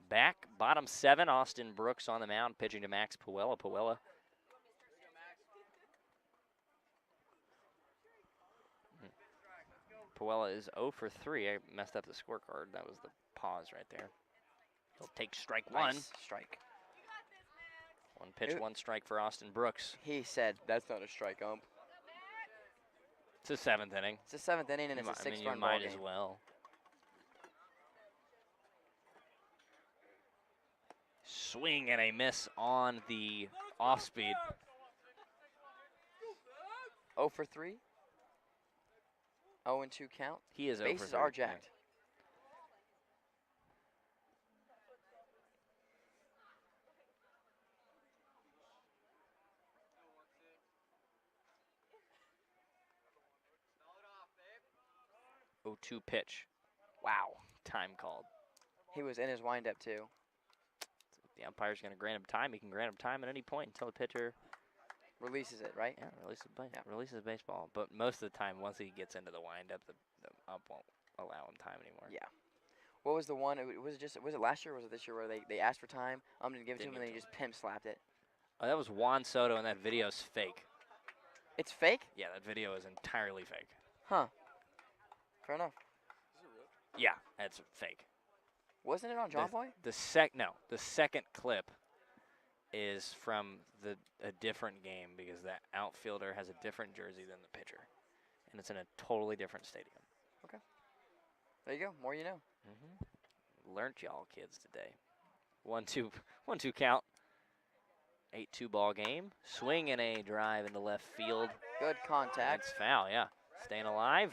Back, bottom 7, Austin Brooks on the mound, pitching to Max Puella. Puella is 0 for 3. I messed up the scorecard. That was the pause right there. He'll take strike 1.
Nice strike.
1 pitch, 1 strike for Austin Brooks.
He said, that's not a strike, ump.
It's the 7th inning.
It's the 7th inning, and it's a
I mean, you
6-run ball
might
game.
as well. Swing and a miss on the off speed.
0 for 3. 0 and 2 count.
He is 0 for
Bases
3.
are jacked.
Yeah. 0-2 pitch. Wow. Time called.
He was in his windup too.
the umpire's going to grant him time, he can grant him time at any point until the pitcher
Releases it, right?
releases the baseball. But most of the time, once he gets into the windup, the ump won't allow him time anymore.
Yeah. What was the one? Was it last year or was it this year where they asked for time? Didn't give it to him and then he just pimp slapped it?
Oh, that was Juan Soto, and that video's fake.
It's fake?
Yeah, that video is entirely fake.
Huh. Fair enough.
Is it really?
Yeah, that's fake.
Wasn't it on John Boy?
The second clip is from a different game because that outfielder has a different jersey than the pitcher, and it's in a totally different stadium.
Okay. There you go. More you know.
Learned y'all kids today. 1-2 count. 8-2 ball game. Swing and a drive into left field.
Good contact.
That's foul, yeah. Staying alive.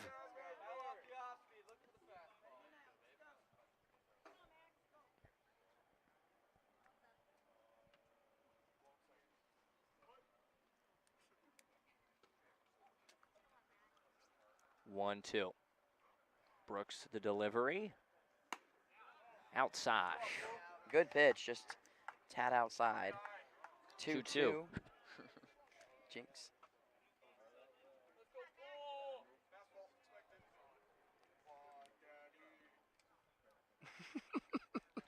One, two. Brooks, the delivery. Outside.
Good pitch. Just tad outside. 2-2.
2-2.
Jinx.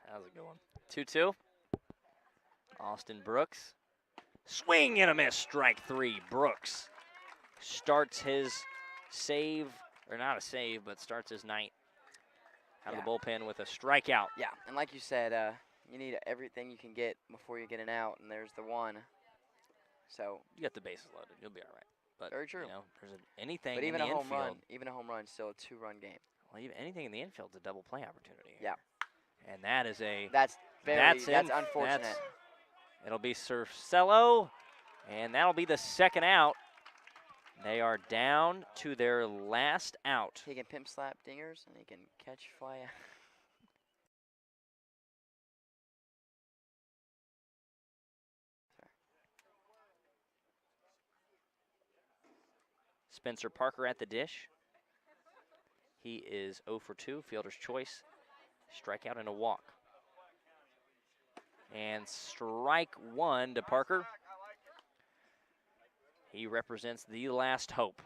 How's it going? 2-2. Austin Brooks. Swing and a miss. Strike three. Brooks starts his save, or not a save, but starts his night out of the bullpen with a strikeout.
Yeah, and like you said, you need everything you can get before you get an out, and there's the one. So
You got the bases loaded. You'll be all right. But,
very true.
You know, there's anything
but
in
even
the
a home
infield.
run, even a home run, is still a 2-run game.
Well, even anything in the infield's a double play opportunity.
Yeah.
And that is a.
That's
That's
unfortunate.
It'll be Cercello, and that'll be the second out. They are down to their last out.
He can pimp slap dingers, and he can catch fly.
Spencer Parker at the dish. He is 0 for 2, fielder's choice. Strikeout and a walk. And strike one to Parker. He represents the last hope.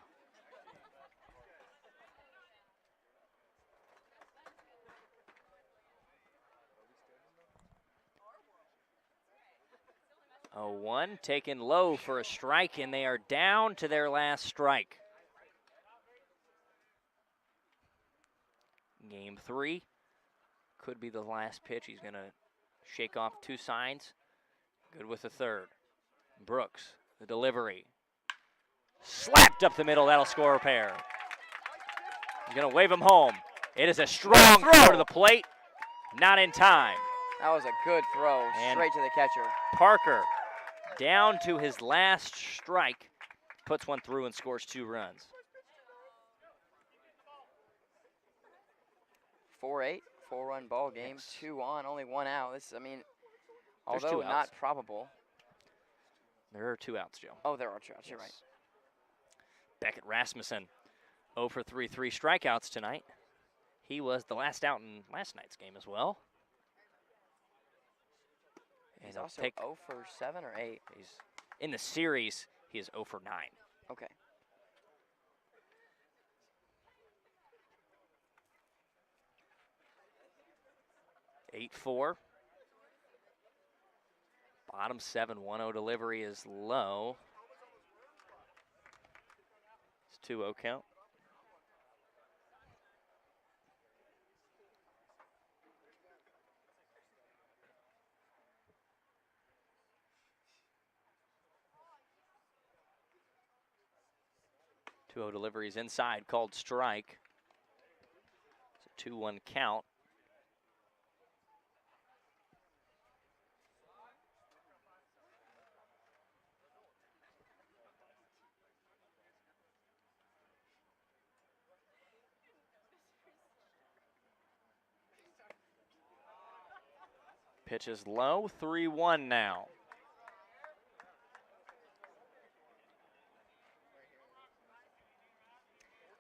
Oh, 1 taken low for a strike, and they are down to their last strike. Game 3 could be the last pitch. He's going to shake off 2 signs. Good with the third. Brooks, the delivery. Slapped up the middle. That'll score a pair. He's going to wave him home. It is a strong throw to the plate. Not in time.
That was a good throw,
And
straight to the catcher.
Parker, down to his last strike, puts one through and scores 2 runs.
4-8, 4-run ball game,
Yes.
2 on, only 1 out. This, I mean,
There's 2
although
outs.
not probable.
There are 2 outs, Joe.
Oh, there are 2 outs. You're right.
Beckett Rasmussen, 0 for 3 strikeouts tonight. He was the last out in last night's game as well. And
He's
he'll
also
take,
0 for 7 or 8.
he's in the series, he is 0 for 9.
Okay.
Eight 4. Bottom 7, 1-0 delivery is low. It's 2-0 count. Two-0 deliveries inside, called strike. It's a 2-1 count. Pitch is low, 3-1 now.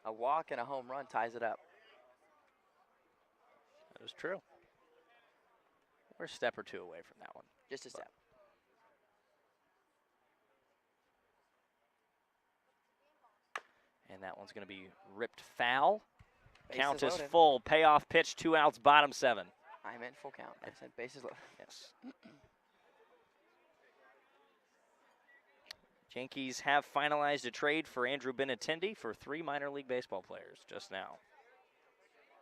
A walk and a home run ties it up.
That is true. We're a step or two away from that one.
Just a step.
And that one's going to be ripped foul. Count
Bases
is
loaded.
full. Payoff pitch, 2 outs, bottom 7.
I meant full count. I said bases loaded.
Yes. Yankees have finalized a trade for Andrew Benintendi for 3 minor league baseball players just now.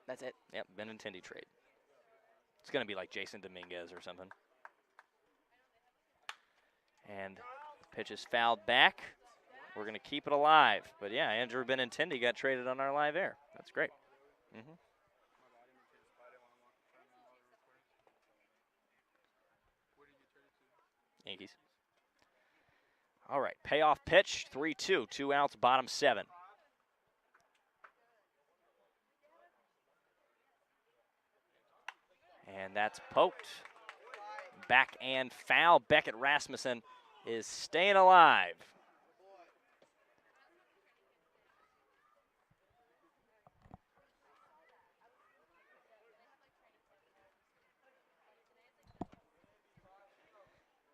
That's it.
Yep, Benintendi trade. It's going to be like Jason Dominguez or something. And pitch is fouled back. We're going to keep it alive. But yeah, Andrew Benintendi got traded on our live air. That's great. Yankees. All right, payoff pitch, 3-2, 2 outs, bottom 7. And that's poked. Back and foul. Beckett Rasmussen is staying alive.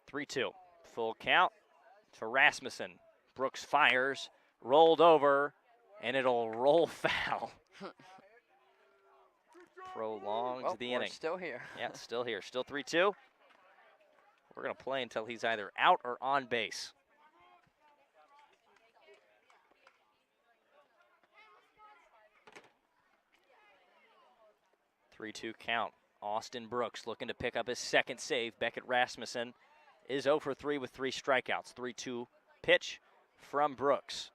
Three-two, full count to Rasmussen. Brooks fires, rolled over, and it'll roll foul. Prolongs the inning.
We're still here.
Yeah, still here. Still 3-2. We're going to play until he's either out or on base. Three-two count. Austin Brooks looking to pick up his second save. Beckett Rasmussen is 0 for 3 with 3 strikeouts. 3-2 pitch from Brooks.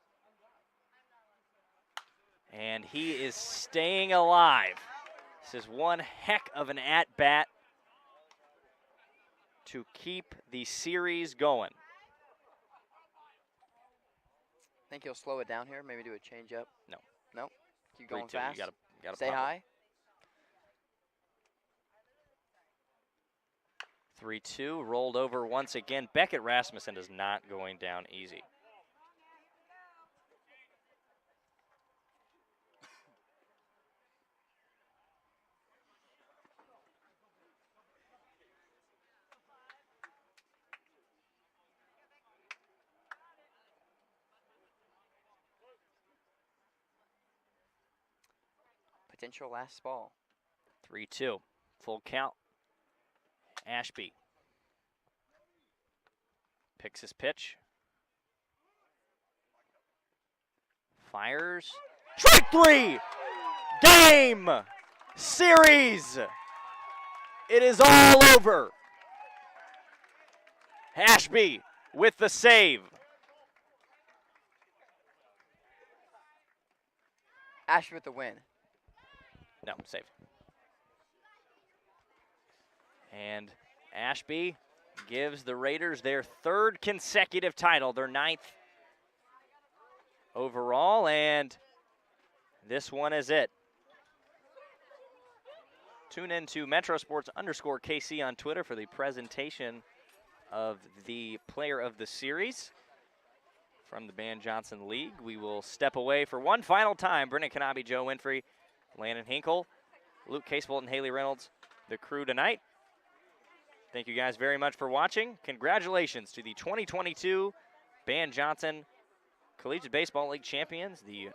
And he is staying alive. This is one heck of an at-bat to keep the series going.
Think he'll slow it down here, maybe do a change-up?
No.
No? Keep going
3-2.
fast?
You gotta
Stay
pop it.
high?
3-2, rolled over once again. Beckett Rasmussen is not going down easy.
Potential last ball.
3-2, full count. Ashby picks his pitch. Fires. Strike 3! Game! Series! It is all over. Ashby with the save.
Ashby with the win.
No, save. And Ashby gives the Raiders their 3rd consecutive title, their 9th overall, and this one is it. Tune in to MetroSports_KC on Twitter for the presentation of the Player of the Series from the Ban Johnson League. We will step away for one final time. Brendan Kanabe, Joe Winfrey, Landon Hinkle, Luke Casebolt, and Haley Reynolds, the crew tonight. Thank you guys very much for watching. Congratulations to the 2022 Ban Johnson Collegiate Baseball League champions, the